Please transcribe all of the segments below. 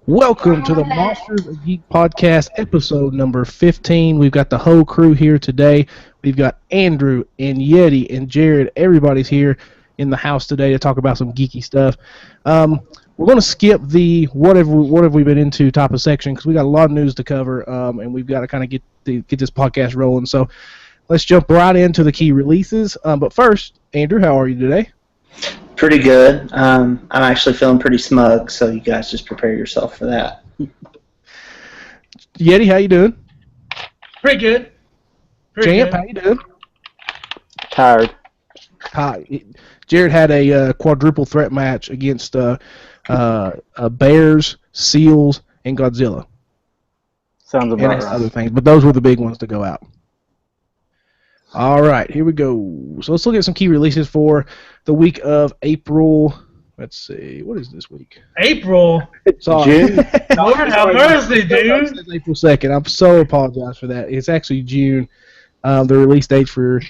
Welcome to the Monsters of Geek podcast, episode number 15. We've got the whole crew here today. We've got Andrew and Yeti and Jared. Everybody's here in the house today to talk about some geeky stuff. We're going to skip the what have we been into type of section because we got a lot of news to cover, and we've got to kind of get this podcast rolling. So let's jump right into the key releases. But first, Andrew, how are you today? Pretty good. I'm actually feeling pretty smug, so you guys just prepare yourself for that. Yeti, how you doing? Pretty good. Champ, how you doing? Tired. Jared had a quadruple threat match against bears, seals, and Godzilla. Sounds about right. Other things, but those were the big ones to go out. All right, here we go. So let's look at some key releases for the week of April. Let's see, what is this week? April? Sorry. June? Lord have mercy, dude. It's April 2nd. I'm so apologize for that. It's actually June. The release date for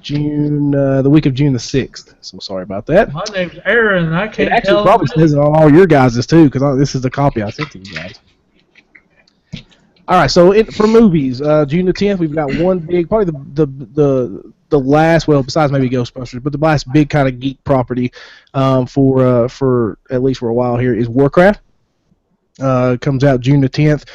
June, the week of June the 6th. So sorry about that. My name's Aaron, and I can't It actually tell. probably says it on all your guys' too, because this is the copy I sent to you guys. All right, so for movies, June the 10th, we've got one big, probably the last, well, besides maybe Ghostbusters, but the last big kind of geek property for at least for a while here is Warcraft. Comes out June the 10th,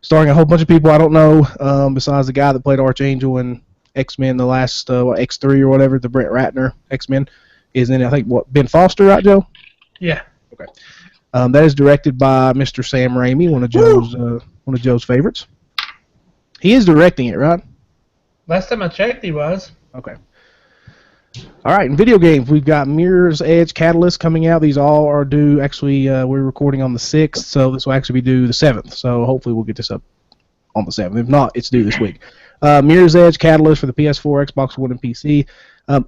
starring a whole bunch of people I don't know, besides the guy that played Archangel in X-Men, the last X3 or whatever, the Brett Ratner X-Men is in it. I think Ben Foster, right, Joe? Yeah. Okay. That is directed by Mr. Sam Raimi, one of Joe's favorites. He is directing it, right? Last time I checked, he was. Okay. All right, in video games, we've got Mirror's Edge Catalyst coming out. These all are due, actually, we're recording on the 6th, so this will actually be due the 7th. So hopefully we'll get this up on the 7th. If not, it's due this week. Mirror's Edge Catalyst for the PS4, Xbox One, and PC.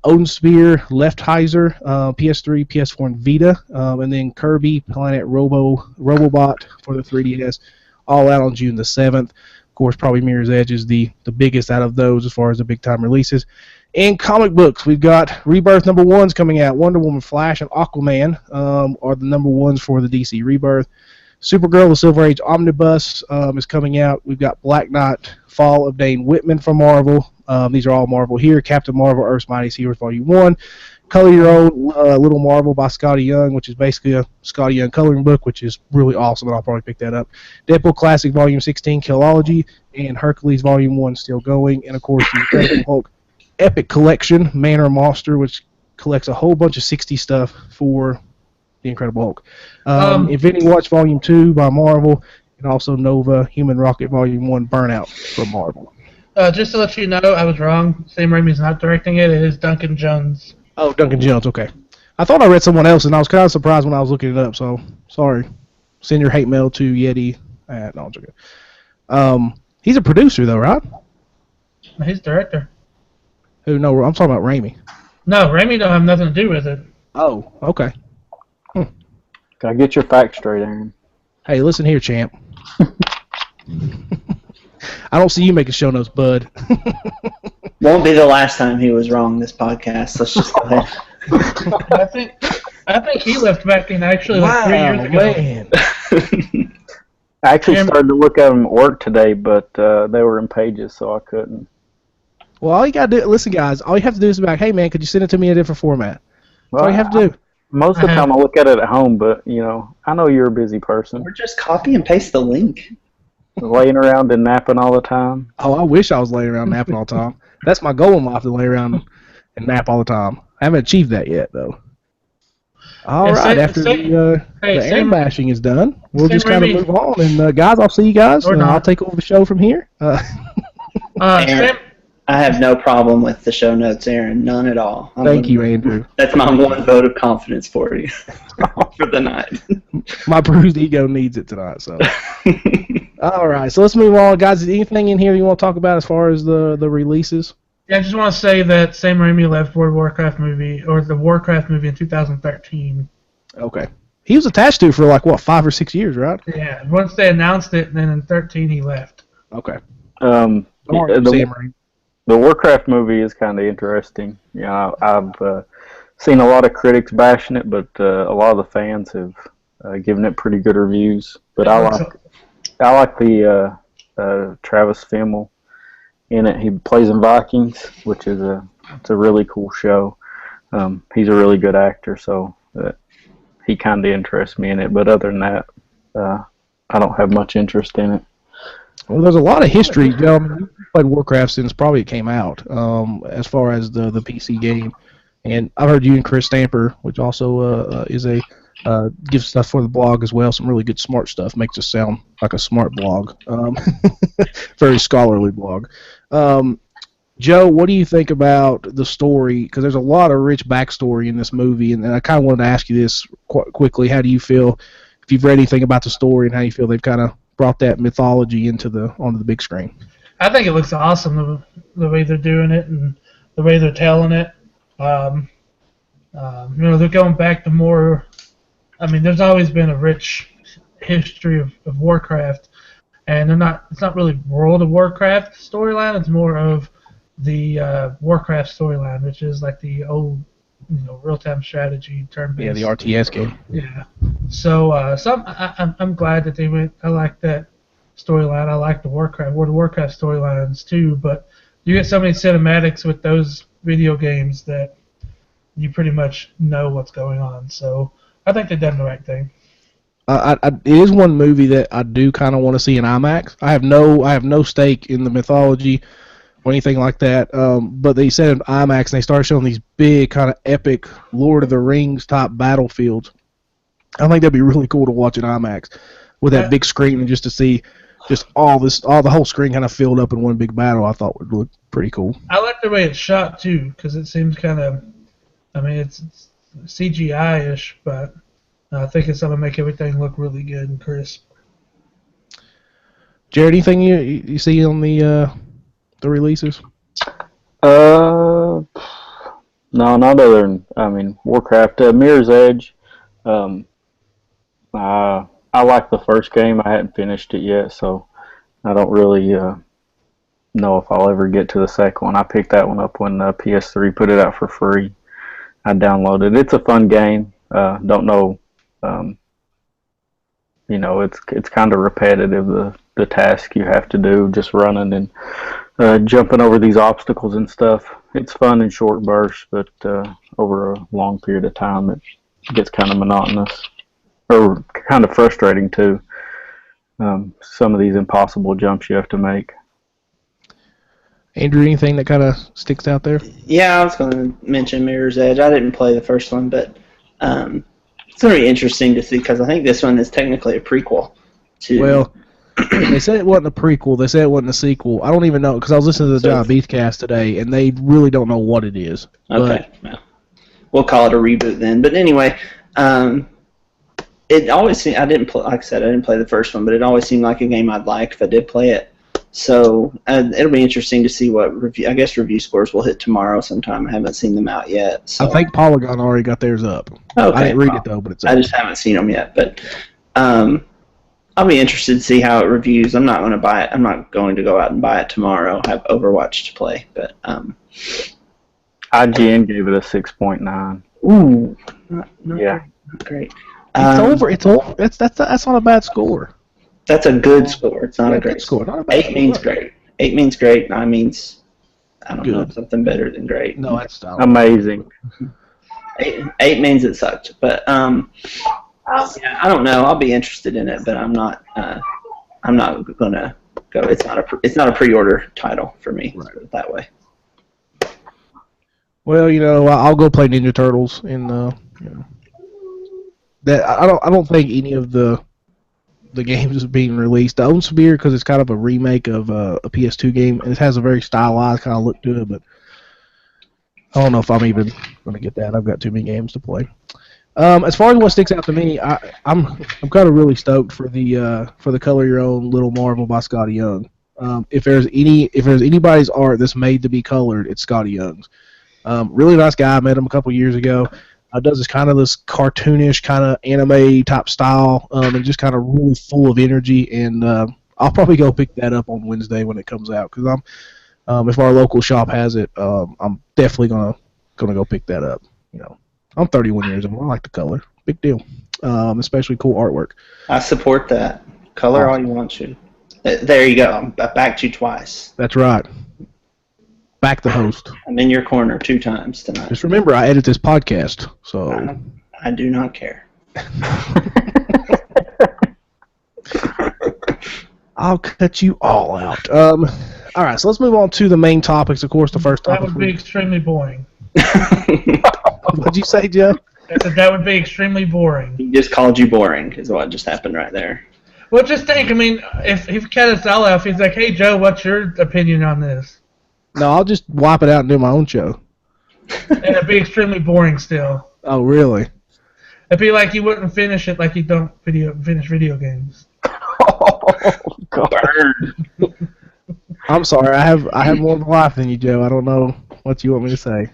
Odin Sphere, Leftheiser, PS3, PS4, and Vita. And then Kirby Planet Robobot for the 3DS, all out on June the 7th. Of course, probably Mirror's Edge is the biggest out of those as far as the big-time releases. In comic books, we've got Rebirth number 1s coming out. Wonder Woman, Flash, and Aquaman are the number 1s for the DC Rebirth. Supergirl, the Silver Age Omnibus is coming out. We've got Black Knight, Fall of Dane Whitman from Marvel. These are all Marvel here. Captain Marvel, Earth's Mightiest Heroes, Volume 1. Color Your Own Little Marvel by Scotty Young, which is basically a Scotty Young coloring book, which is really awesome, and I'll probably pick that up. Deadpool Classic Volume 16, Killology, and Hercules Volume 1 still going. And, of course, the Incredible Hulk Epic Collection, Man or Monster, which collects a whole bunch of 60 stuff for the Incredible Hulk. Infinity Watch Volume 2 by Marvel, and also Nova Human Rocket Volume 1 Burnout from Marvel. Just to let you know, I was wrong. Sam Raimi's not directing it. It is Duncan Jones. Oh, Duncan Jones, okay. I thought I read someone else, and I was kind of surprised when I was looking it up, so sorry. Send your hate mail to Yeti. No, I'm joking. He's a producer, though, right? No, he's director. Who? No, I'm talking about Raimi. No, Raimi don't have nothing to do with it. Oh, okay. Gotta get your facts straight, Aaron. Hey, listen here, champ. I don't see you making show notes, bud. Won't be the last time he was wrong this podcast. Let's just go ahead. I think he left back in actually like 3 years ago. Man. I actually started to look at them at work today, but they were in Pages, so I couldn't. Well, all you gotta do, listen, guys, all you have to do is be like, hey, man, could you send it to me in a different format? That's all you have to do. Most of the time I look at it at home, but, I know you're a busy person. Or just copy and paste the link. Laying around and napping all the time. Oh, I wish I was laying around napping all the time. That's my goal in life, to lay around and nap all the time. I haven't achieved that yet, though. All right, after the air bashing is done, we'll just kind of move on. And, guys, I'll see you guys. I'll take over the show from here. Aaron, I have no problem with the show notes, Aaron. None at all. Thank you, Andrew. That's my one vote of confidence for you for the night. My bruised ego needs it tonight, so. All right, so let's move on. Guys, is anything in here you want to talk about as far as the releases? Yeah, I just want to say that Sam Raimi left the Warcraft movie in 2013. Okay. He was attached to it for 5 or 6 years, right? Yeah, once they announced it, and then in 13 he left. Okay. The Warcraft movie is kind of interesting. I've seen a lot of critics bashing it, but a lot of the fans have giving it pretty good reviews. But It I looks- like the Travis Fimmel in it. He plays in Vikings, which is it's a really cool show. He's a really good actor, so he kind of interests me in it. But other than that, I don't have much interest in it. Well, there's a lot of history. I mean, you've played Warcraft since probably it came out, as far as the PC game. And I've heard you and Chris Stamper, which also is a gives stuff for the blog as well. Some really good smart stuff. Makes us sound like a smart blog. Very scholarly blog. Joe, what do you think about the story? Because there's a lot of rich backstory in this movie, and I kind of wanted to ask you this quickly. How do you feel, if you've read anything about the story, and how you feel they've kind of brought that mythology onto the big screen? I think it looks awesome the way they're doing it and the way they're telling it. They're going back to more. I mean, there's always been a rich history of Warcraft, and it's not really World of Warcraft storyline. It's more of the Warcraft storyline, which is like the old, real-time strategy turn-based. Yeah, the RTS game. Yeah. So, I'm glad that they went. I like that storyline. I like the World of Warcraft storylines too. But you get so many cinematics with those video games that you pretty much know what's going on. So I think they've done the right thing. It is one movie that I do kind of want to see in IMAX. I have no stake in the mythology or anything like that. But they said in IMAX, and they started showing these big kind of epic Lord of the Rings type battlefields. I think that'd be really cool to watch in IMAX with that big screen, and just to see just the whole screen kind of filled up in one big battle. I thought would look pretty cool. I like the way it's shot too, because it seems kind of, I mean, it's CGI-ish, but I think it's going to make everything look really good and crisp. Jared, anything you see on the releases? No, not other than Warcraft, Mirror's Edge. I like the first game. I hadn't finished it yet, so I don't really know if I'll ever get to the second one. I picked that one up when PS3 put it out for free. I downloaded it. It's a fun game. Don't know. It's kind of repetitive, the task you have to do, just running and jumping over these obstacles and stuff. It's fun in short bursts, but over a long period of time it gets kind of monotonous, or kind of frustrating too. Some of these impossible jumps you have to make. Andrew, anything that kind of sticks out there? Yeah, I was going to mention Mirror's Edge. I didn't play the first one, but it's going to be interesting to see, because I think this one is technically a prequel to... Well, they said it wasn't a prequel. They said it wasn't a sequel. I don't even know, because I was listening to the John Beathcast today, and they really don't know what it is. Okay, well, we'll call it a reboot then. But anyway, it always seemed, like I said, I didn't play the first one, but it always seemed like a game I'd like if I did play it. So it'll be interesting to see what review scores will hit tomorrow sometime. I haven't seen them out yet. So. I think Polygon already got theirs up. Okay. I didn't read it though, but it's up. I just haven't seen them yet. But I'll be interested to see how it reviews. I'm not going to buy it. I'm not going to go out and buy it tomorrow. I have Overwatch to play, but IGN gave it a 6.9. Ooh, yeah, not great. It's over. That's not a bad score. That's a good score. It's not a great score. Not a bad 8 score. means great. 8 means great. 9 means, I don't know, Good. something better than great. No, that's not amazing. 8 means it sucked. But yeah, I don't know. I'll be interested in it, but I'm not gonna go. It's not a pre-order title for me. Let's put it that way. Well, I'll go play Ninja Turtles in that. I don't think any of the games is being released. The Own Spear, because it's kind of a remake of a PS2 game, and it has a very stylized kind of look to it, but I don't know if I'm even going to get that. I've got too many games to play. As far as what sticks out to me, I'm kind of really stoked for the Color Your Own Little Marvel by Scotty Young. If there's anybody's art that's made to be colored, it's Scotty Young's. Really nice guy. I met him a couple years ago. Does this cartoonish kind of anime type style, and just kind of really full of energy. And I'll probably go pick that up on Wednesday when it comes out, because if our local shop has it, I'm definitely gonna go pick that up. I'm 31 years old. I like the color. Big deal. especially cool artwork. I support that. Color all you want to. There you go. I backed you twice. That's right. Back the host. I'm in your corner 2 times tonight. Just remember, I edit this podcast, so I do not care. I'll cut you all out. All right, so let's move on to the main topics. Of course, the first topic. That would be extremely boring. What'd you say, Joe? That would be extremely boring. He just called you boring, is what just happened right there. Well, just think. I mean, if he cut us all off, he's like, "Hey, Joe, what's your opinion on this?" No, I'll just wipe it out and do my own show. And it'd be extremely boring still. Oh, really? It'd be like you wouldn't finish it like you don't finish video games. Oh, God. Burn. I'm sorry. I have more of a life than you, Joe. I don't know what you want me to say.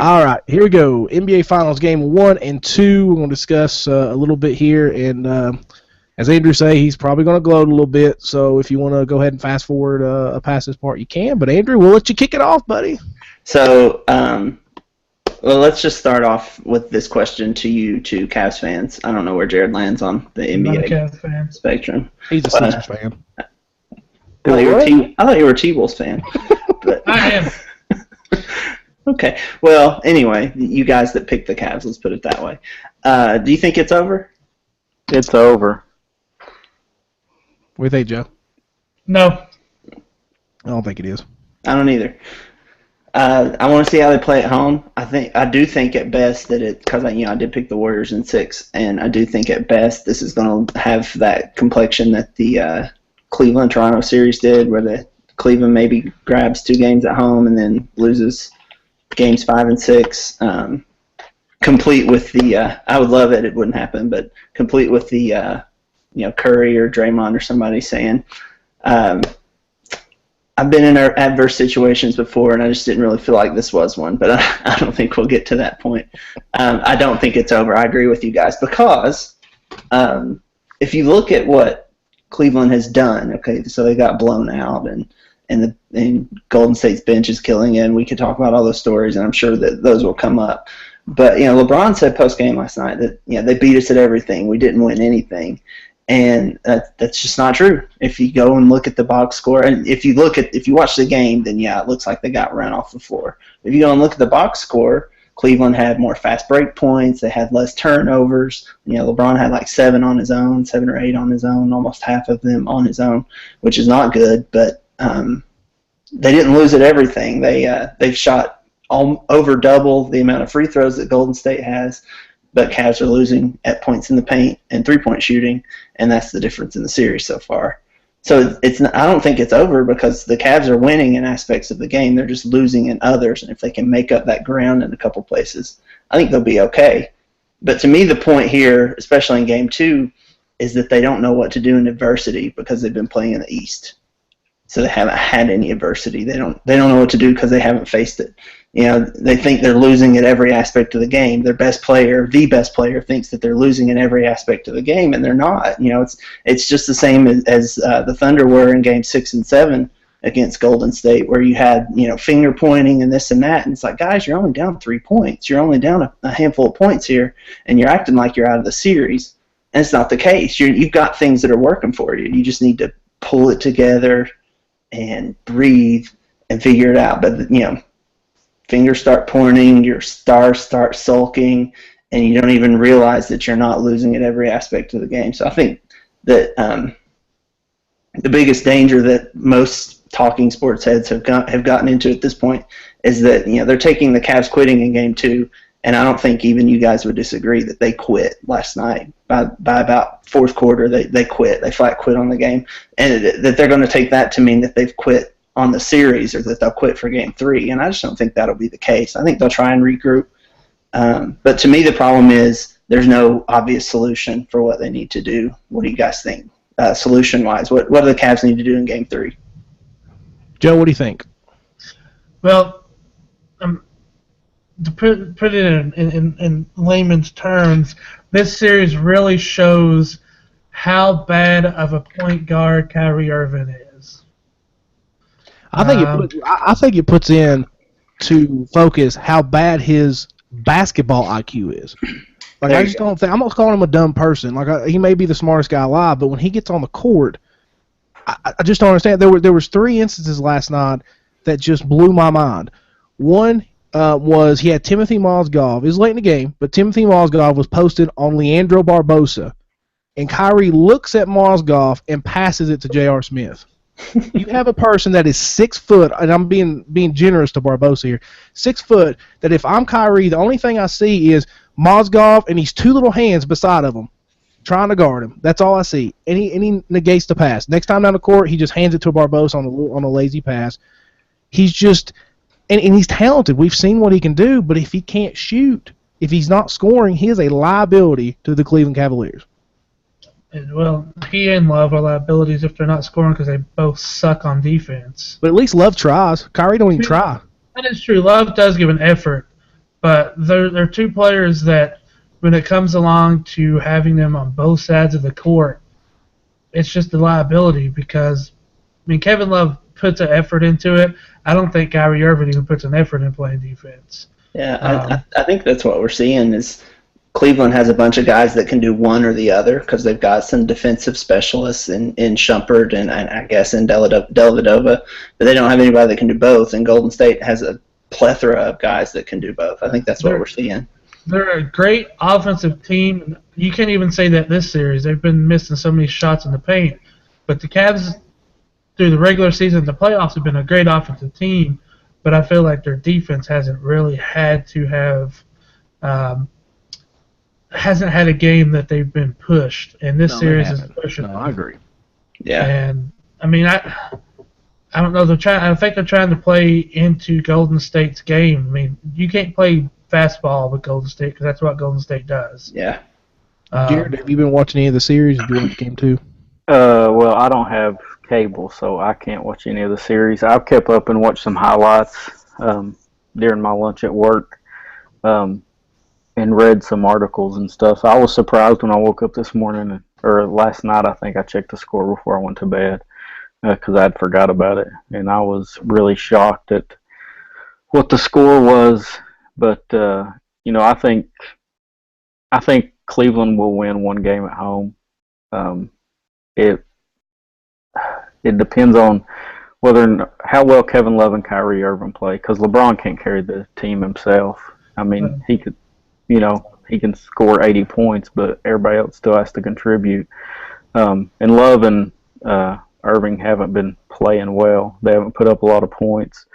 All right, here we go. NBA Finals Game 1 and 2. We're going to discuss a little bit here, and as Andrew say, he's probably going to gloat a little bit. So if you want to go ahead and fast forward past this part, you can. But Andrew, we'll let you kick it off, buddy. So, well, let's just start off with this question to you, two Cavs fans. I don't know where Jared lands on the NBA spectrum. He's a Sixers fan. I thought you were a T-Wolves fan. But I am. Okay. Well, anyway, you guys that picked the Cavs, let's put it that way. Do you think it's over? It's over. What do you think, Joe? No. I don't think it is. I don't either. I want to see how they play at home. I do think at best that because I did pick the Warriors in 6, and I do think at best this is going to have that complexion that the Cleveland-Toronto series did, where the Cleveland maybe grabs 2 games at home and then loses games 5 and 6. Complete with the I would love it. It wouldn't happen, but complete with the Curry or Draymond or somebody saying, I've been in adverse situations before, and I just didn't really feel like this was one. But I don't think we'll get to that point. I don't think it's over. I agree with you guys because if you look at what Cleveland has done, okay, so they got blown out, and Golden State's bench is killing it. And we could talk about all those stories, and I'm sure that those will come up. But LeBron said post game last night that they beat us at everything. We didn't win anything. And that's just not true. If you go and look at the box score, and if you watch the game, then yeah, it looks like they got run off the floor. If you go and look at the box score, Cleveland had more fast break points. They had less turnovers. LeBron had like 7 on his own, 7 or 8 on his own, almost half of them on his own, which is not good. But they didn't lose at everything. They've shot over double the amount of free throws that Golden State has. But Cavs are losing at points in the paint and 3-point shooting, and that's the difference in the series so far. So I don't think it's over because the Cavs are winning in aspects of the game. They're just losing in others, and if they can make up that ground in a couple places, I think they'll be okay. But to me, the point here, especially in Game 2, is that they don't know what to do in adversity because they've been playing in the East. So they haven't had any adversity. They don't know what to do because they haven't faced it. They think they're losing at every aspect of the game. Their best player, the best player, thinks that they're losing in every aspect of the game, and they're not. It's just the same as the Thunder were in Game 6 and 7 against Golden State, where you had finger pointing and this and that, and it's like, guys, you're only down 3 points. You're only down a handful of points here, and you're acting like you're out of the series. And it's not the case. You've got things that are working for you. You just need to pull it together and breathe and figure it out. But fingers start pointing, your stars start sulking, and you don't even realize that you're not losing at every aspect of the game. So I think that the biggest danger that most talking sports heads have gotten into at this point is that they're taking the Cavs quitting in Game 2, and I don't think even you guys would disagree that they quit last night. By about fourth quarter, they quit. They flat quit on the game, and that they're going to take that to mean that they've quit on the series or that they'll quit for Game 3, and I just don't think that'll be the case. I think they'll try and regroup. But to me, the problem is there's no obvious solution for what they need to do. What do you guys think, solution-wise? What do the Cavs need to do in Game 3? Joe, what do you think? Well, to put it in layman's terms, this series really shows how bad of a point guard Kyrie Irving is. I think it puts in to focus how bad his basketball IQ is. Like, There I you just go. don't think, I'm not calling him a dumb person. Like, he may be the smartest guy alive, but when he gets on the court, I just don't understand. There was 3 instances last night that just blew my mind. One was he had Timothy Mozgov. It was late in the game, but Timothy Mozgov was posted on Leandro Barbosa, and Kyrie looks at Mozgov and passes it to J.R. Smith. You have a person that is 6 foot, and I'm being generous to Barbosa here, 6 foot, that if I'm Kyrie, the only thing I see is Mozgov and these 2 little hands beside of him trying to guard him. That's all I see. And he negates the pass. Next time down the court, he just hands it to Barbosa on a lazy pass. He's just, and he's talented. We've seen what he can do, but if he can't shoot, if he's not scoring, he is a liability to the Cleveland Cavaliers. And, well, he and Love are liabilities if they're not scoring because they both suck on defense. But at least Love tries. Kyrie don't even try. That is true. Love does give an effort, but they're 2 players that, when it comes along to having them on both sides of the court, it's just a liability because, I mean, Kevin Love puts an effort into it. I don't think Kyrie Irving even puts an effort in playing defense. Yeah, I think that's what we're seeing is Cleveland has a bunch of guys that can do one or the other because they've got some defensive specialists in Shumpert and I guess in Dellavedova, but they don't have anybody that can do both, and Golden State has a plethora of guys that can do both. I think that's what we're seeing. They're a great offensive team. You can't even say that this series. They've been missing so many shots in the paint. But the Cavs, through the regular season, the playoffs have been a great offensive team, but I feel like their defense hasn't really had to have hasn't had a game that they've been pushed. And this series is pushing them. I agree. Yeah. And, I mean, I don't know. I think they're trying to play into Golden State's game. I mean, you can't play fastball with Golden State because that's what Golden State does. Yeah. Jared, have you been watching any of the series? Did you watch game 2? Well, I don't have cable, so I can't watch any of the series. I've kept up and watched some highlights during my lunch at work and read some articles and stuff. I was surprised when I woke up this morning, or last night, I think I checked the score before I went to bed because I'd forgot about it. And I was really shocked at what the score was. But, I think Cleveland will win one game at home. It depends on how well Kevin Love and Kyrie Irving play, because LeBron can't carry the team himself. I mean, he could, he can score 80 points, but everybody else still has to contribute. And Love and Irving haven't been playing well. They haven't put up a lot of points.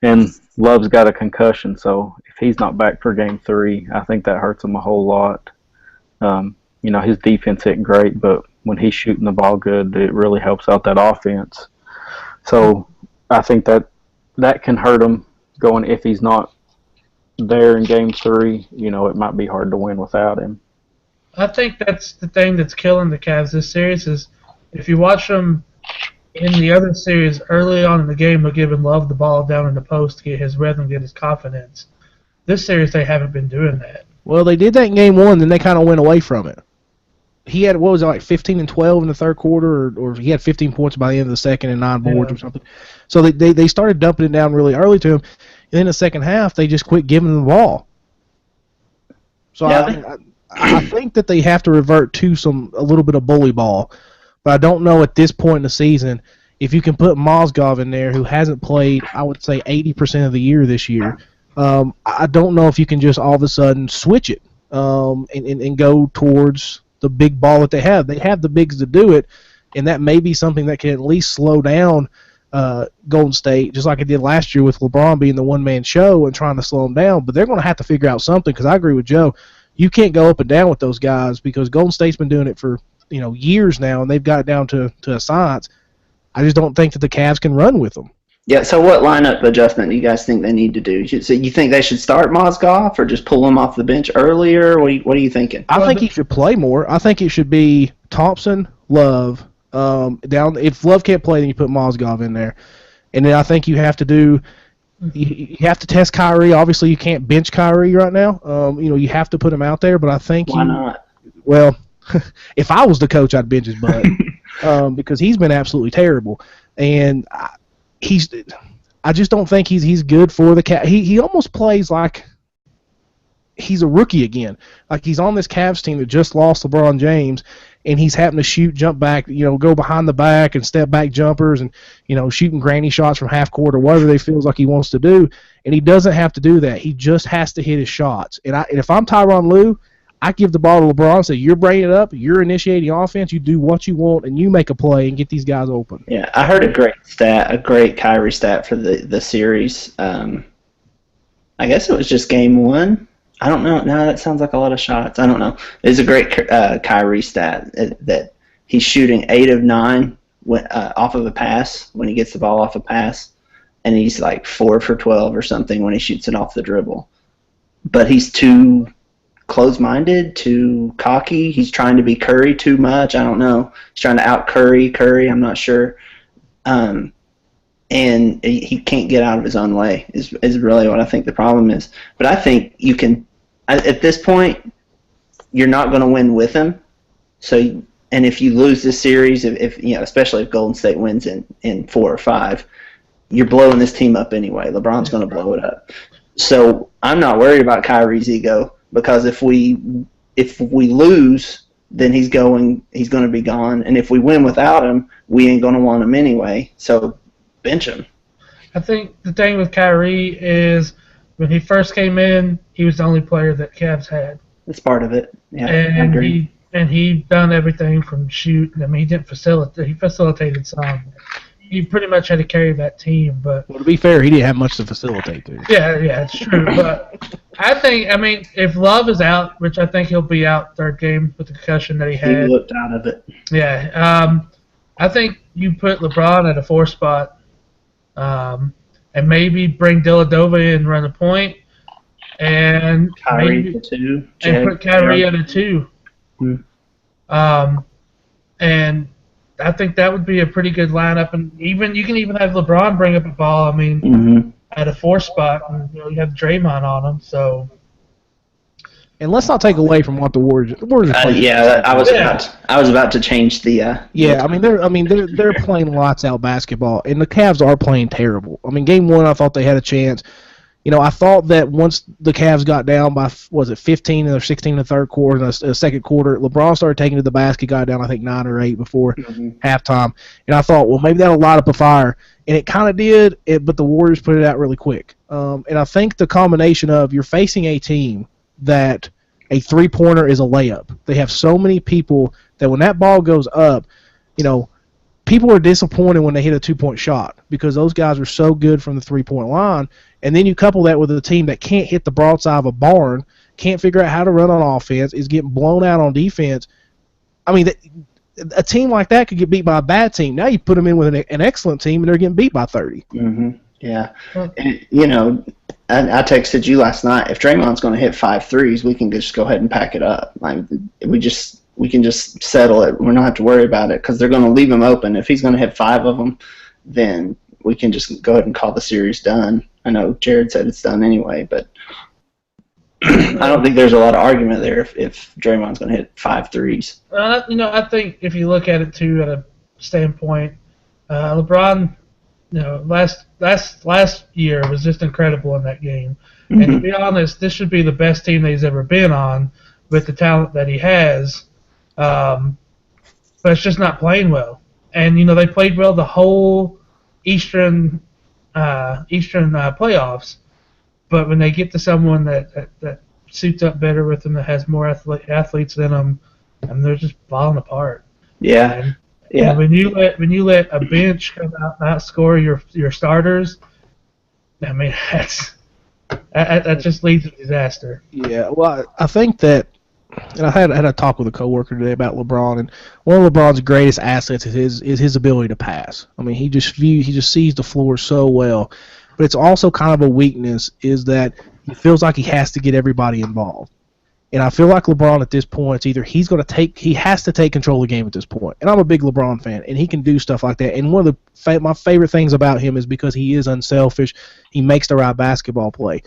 And Love's got a concussion, so if he's not back for Game 3, I think that hurts him a whole lot. His defense isn't great, but when he's shooting the ball good, it really helps out that offense. So I think that can hurt him going if he's not there in Game 3. It might be hard to win without him. I think that's the thing that's killing the Cavs this series is if you watch them in the other series early on in the game, they're giving Love the ball down in the post to get his rhythm, get his confidence. This series, they haven't been doing that. Well, they did that in game 1, then they kind of went away from it. He had, 15 and 12 in the third quarter, or he had 15 points by the end of the second and 9 boards or something. So they started dumping it down really early to him. And then the second half, they just quit giving him the ball. So yeah. I think that they have to revert to a little bit of bully ball. But I don't know at this point in the season if you can put Mozgov in there, who hasn't played, I would say, 80% of the year this year. I don't know if you can just all of a sudden switch it and go towards the big ball that they have. They have the bigs to do it, and that may be something that can at least slow down Golden State, just like it did last year with LeBron being the one-man show and trying to slow them down. But they're going to have to figure out something, because I agree with Joe. You can't go up and down with those guys because Golden State's been doing it for years now, and they've got it down to a science. I just don't think that the Cavs can run with them. Yeah, so what lineup adjustment do you guys think they need to do? So you think they should start Mozgov or just pull him off the bench earlier? What are you thinking? I think he should play more. I think it should be Thompson, Love. Down. If Love can't play, then you put Mozgov in there. And then I think you have to you have to test Kyrie. Obviously, you can't bench Kyrie right now. You have to put him out there, but I think Why not? Well, if I was the coach, I'd bench his butt because he's been absolutely terrible. And I just don't think he's good for the Cavs. He almost plays like he's a rookie again. Like, he's on this Cavs team that just lost LeBron James, and he's having to shoot, jump back, go behind the back and step back jumpers and, shooting granny shots from half court or whatever they feels like he wants to do. And he doesn't have to do that. He just has to hit his shots. And if I'm Tyronn Lue, I give the ball to LeBron and say, you're bringing it up, you're initiating offense, you do what you want, and you make a play and get these guys open. Yeah, I heard a great Kyrie stat for the series. I guess it was just game 1. I don't know. No, that sounds like a lot of shots. I don't know. It's a great Kyrie stat that he's shooting 8 of 9 off of a pass when he gets the ball off a pass, and he's like 4 for 12 or something when he shoots it off the dribble. But he's too close-minded, too cocky. He's trying to be Curry too much. I don't know. He's trying to out-Curry. I'm not sure. And he can't get out of his own way is really what I think the problem is. But I think you can, at this point, you're not going to win with him. So, and if you lose this series, if especially if Golden State wins in 4 or 5, you're blowing this team up anyway. LeBron's going to blow it up. So I'm not worried about Kyrie's ego, because if we lose, then he's going to be gone, and if we win without him, we ain't going to want him anyway. So bench him. I think the thing with Kyrie is when he first came in, he was the only player that Cavs had. That's part of it. Yeah, and I agree. he done everything from shoot. I mean, he didn't facilitate. He facilitated some. He pretty much had to carry that team, but well, to be fair, he didn't have much to facilitate too. Yeah, it's true. But I mean, if Love is out, which I think he'll be out third game with the concussion that he had. He looked out of it. Yeah, I think you put LeBron at a 4 spot, and maybe bring Dellavedova and run a point, and Kyrie maybe, at 2, and put Kyrie at a 2. And I think that would be a pretty good lineup, and you can even have LeBron bring up a ball. I mean, at a 4 spot, and you have Draymond on him. So, and let's not take away from what the Warriors are playing. I was about to change the. Yeah, they're playing lights out basketball, and the Cavs are playing terrible. I mean, game 1, I thought they had a chance. I thought that once the Cavs got down by, 15 or 16 in the third quarter, in the second quarter, LeBron started taking to the basket, got down, I think, 9 or 8 before halftime. And I thought, well, maybe that'll light up a fire. And it kind of did, but the Warriors put it out really quick. And I think the combination of you're facing a team that a three-pointer is a layup. They have so many people that when that ball goes up, people are disappointed when they hit a 2-point shot because those guys are so good from the three-point line. And then you couple that with a team that can't hit the broadside of a barn, can't figure out how to run on offense, is getting blown out on defense. I mean, a team like that could get beat by a bad team. Now you put them in with an excellent team, and they're getting beat by 30. Yeah. And, I texted you last night, if Draymond's going to hit 5 threes, we can just go ahead and pack it up. Like, we can just settle it. We don't have to worry about it because they're going to leave him open. If he's going to hit 5 of them, then we can just go ahead and call the series done. I know Jared said it's done anyway, but I don't think there's a lot of argument there if Draymond's going to hit 5 threes. I think if you look at it too at a standpoint, LeBron, last year was just incredible in that game. And to be honest, this should be the best team that he's ever been on with the talent that he has. But it's just not playing well. And they played well the whole Eastern playoffs, but when they get to someone that suits up better with them, that has more athletes than them, and they're just falling apart. Yeah. And when you let a bench come out and outscore your starters, I mean that just leads to disaster. Yeah. Well, I think that. And I had a talk with a coworker today about LeBron, and one of LeBron's greatest assets is his ability to pass. I mean, he just sees the floor so well, but it's also kind of a weakness is that he feels like he has to get everybody involved. And I feel like LeBron at this point, it's either he has to take control of the game at this point. And I'm a big LeBron fan, and he can do stuff like that. And one of my favorite things about him is because he is unselfish. He makes the right basketball play.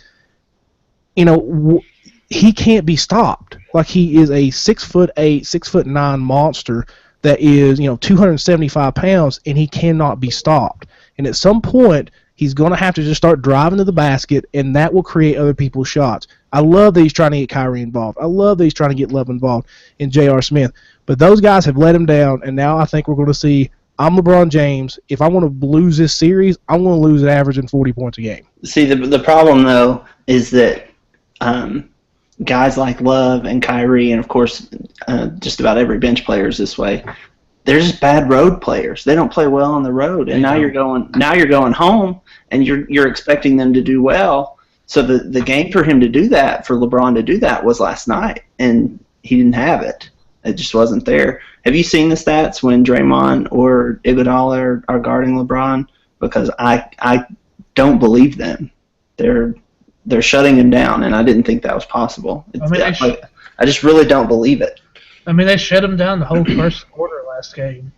He can't be stopped. Like, he is a 6'8", 6'9" monster that is, 275 pounds, and he cannot be stopped. And at some point, he's going to have to just start driving to the basket, and that will create other people's shots. I love that he's trying to get Kyrie involved. I love that he's trying to get Love involved in J.R. Smith. But those guys have let him down, and now I think we're going to see, I'm LeBron James. If I want to lose this series, I'm going to lose at averaging 40 points a game. See, the problem, though, is that guys like Love and Kyrie, and, of course, just about every bench player is this way, they're just bad road players. They don't play well on the road, and now you're going home, and you're expecting them to do well. So the game for him to do that, for LeBron to do that, was last night, and he didn't have it. It just wasn't there. Have you seen the stats when Draymond or Iguodala are guarding LeBron? Because I don't believe them. They're shutting him down, and I didn't think that was possible. I just really don't believe it. I mean, they shut him down the whole first quarter last game.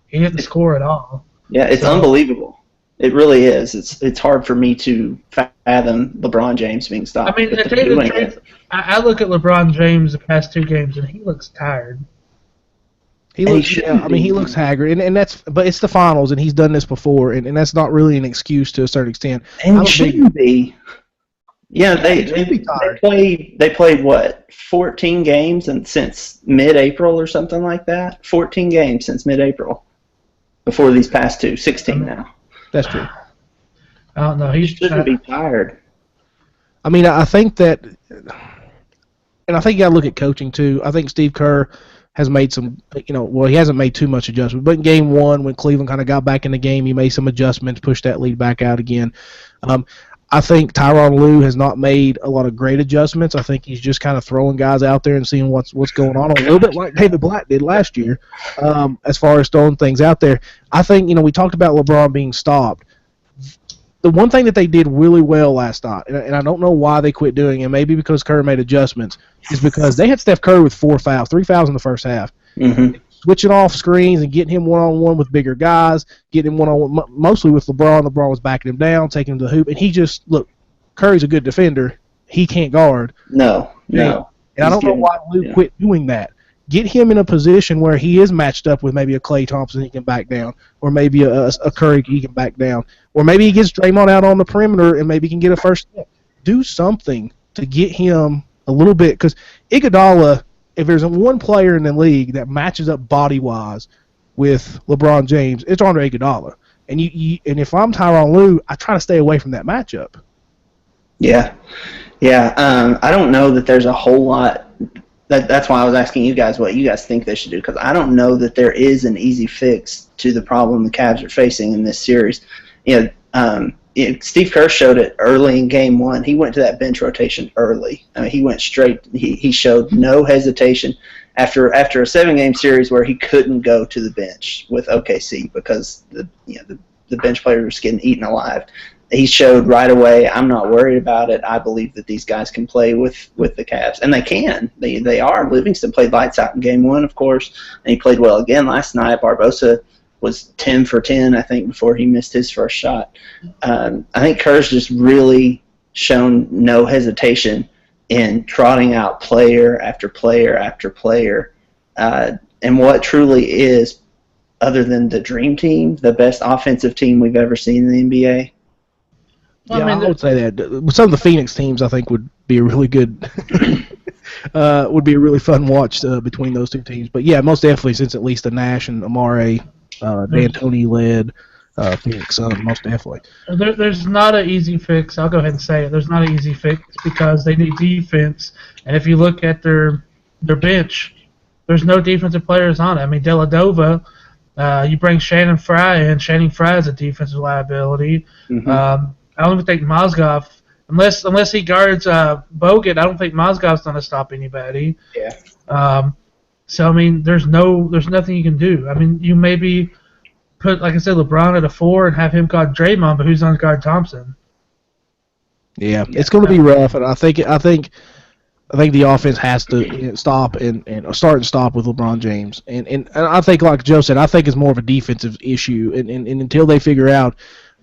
He didn't score at all. Yeah, it's unbelievable. It really is. It's hard for me to fathom LeBron James being stopped. I mean, to tell you the truth, I look at LeBron James the past 2 games, and he looks tired. He looks haggard, and but it's the finals, and he's done this before, and that's not really an excuse to a certain extent. And it shouldn't be. Yeah, they played what, 14 games since mid-April or something like that. 14 games since mid-April. Before these past 2, 16 now. That's true. I don't know. He shouldn't be tired. I mean, I think that, and I think you got to look at coaching too. I think Steve Kerr has made some, he hasn't made too much adjustment. But in game 1, when Cleveland kind of got back in the game, he made some adjustments, pushed that lead back out again. I think Tyronn Lue has not made a lot of great adjustments. I think he's just kind of throwing guys out there and seeing what's going on, a little bit like David Blatt did last year, as far as throwing things out there. I think, we talked about LeBron being stopped. The one thing that they did really well last night, and I don't know why they quit doing it, maybe because Kerr made adjustments, is because they had Steph Curry with 4 fouls, 3 fouls in the first half. Mm-hmm. Switching off screens and getting him one-on-one with bigger guys, getting him one-on-one mostly with LeBron. LeBron was backing him down, taking him to the hoop, and he just, look, Curry's a good defender. He can't guard. No. And I don't know why Lue quit doing that. Get him in a position where he is matched up with maybe a Klay Thompson he can back down, or maybe a Curry he can back down, or maybe he gets Draymond out on the perimeter and maybe he can get a first step. Do something to get him a little bit, because Iguodala, if there's one player in the league that matches up body-wise with LeBron James, it's Andre Iguodala. And and if I'm Tyronn Lue, I try to stay away from that matchup. Yeah. I don't know that there's a whole lot. That's why I was asking you guys what you guys think they should do, because I don't know that there is an easy fix to the problem the Cavs are facing in this series. Steve Kerr showed it early in game 1. He went to that bench rotation early. I mean, he went straight. He showed no hesitation after a 7-game series where he couldn't go to the bench with OKC because the bench players were getting eaten alive. He showed right away, I'm not worried about it. I believe that these guys can play with the Cavs, and they can. They are. Livingston played lights out in game 1, of course, and he played well again last night. Barbosa was 10 for 10, I think, before he missed his first shot. I think Kerr's just really shown no hesitation in trotting out player after player after player. And what truly is, other than the dream team, the best offensive team we've ever seen in the NBA. Yeah, I would say that. Some of the Phoenix teams, I think, would be a really good, would be a really fun watch between those 2 teams. But yeah, most definitely, since at least the Nash and Amare, D'Antoni led Phoenix Suns, most definitely. There's not an easy fix. I'll go ahead and say it. There's not an easy fix because they need defense. And if you look at their bench, there's no defensive players on it. I mean, Dellavedova, you bring Shannon Fry in. Shannon Fry is a defensive liability. Mm-hmm. I don't even think Mozgov, unless he guards Bogut, I don't think Mozgov's going to stop anybody. Yeah. So I mean, there's nothing you can do. I mean, you maybe put, like I said, LeBron at a 4 and have him guard Draymond, but who's on guard Thompson? Yeah, it's going to be rough, and I think the offense has to stop and start and stop with LeBron James, and I think, like Joe said, I think it's more of a defensive issue, and until they figure out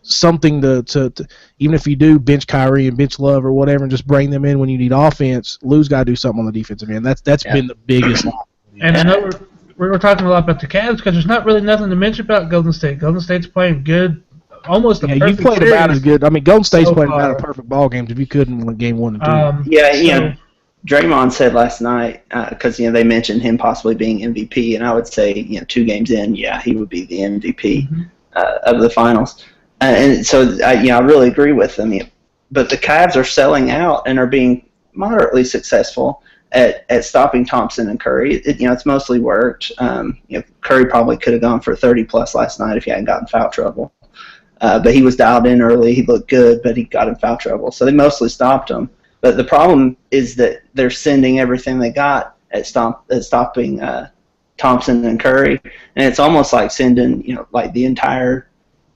something to even if you do bench Kyrie and bench Love or whatever and just bring them in when you need offense, Lou's got to do something on the defensive end. That's been the biggest loss. And I know we're talking a lot about the Cavs because there's not really nothing to mention about Golden State. Golden State's playing good almost a Yeah, you perfect played about series as good. I mean, Golden State's so played about a far. perfect ball games if you couldn't win game 1 and 2. Yeah, So, Draymond said last night, because they mentioned him possibly being MVP, and I would say 2 games in, yeah, he would be the MVP of the finals. And so I really agree with them. But the Cavs are selling out and are being moderately successful at stopping Thompson and Curry. It's mostly worked. Curry probably could have gone for 30 plus last night if he hadn't gotten foul trouble. But he was dialed in early. He looked good, but he got in foul trouble. So they mostly stopped him. But the problem is that they're sending everything they got at stopping Thompson and Curry, and it's almost like sending like the entire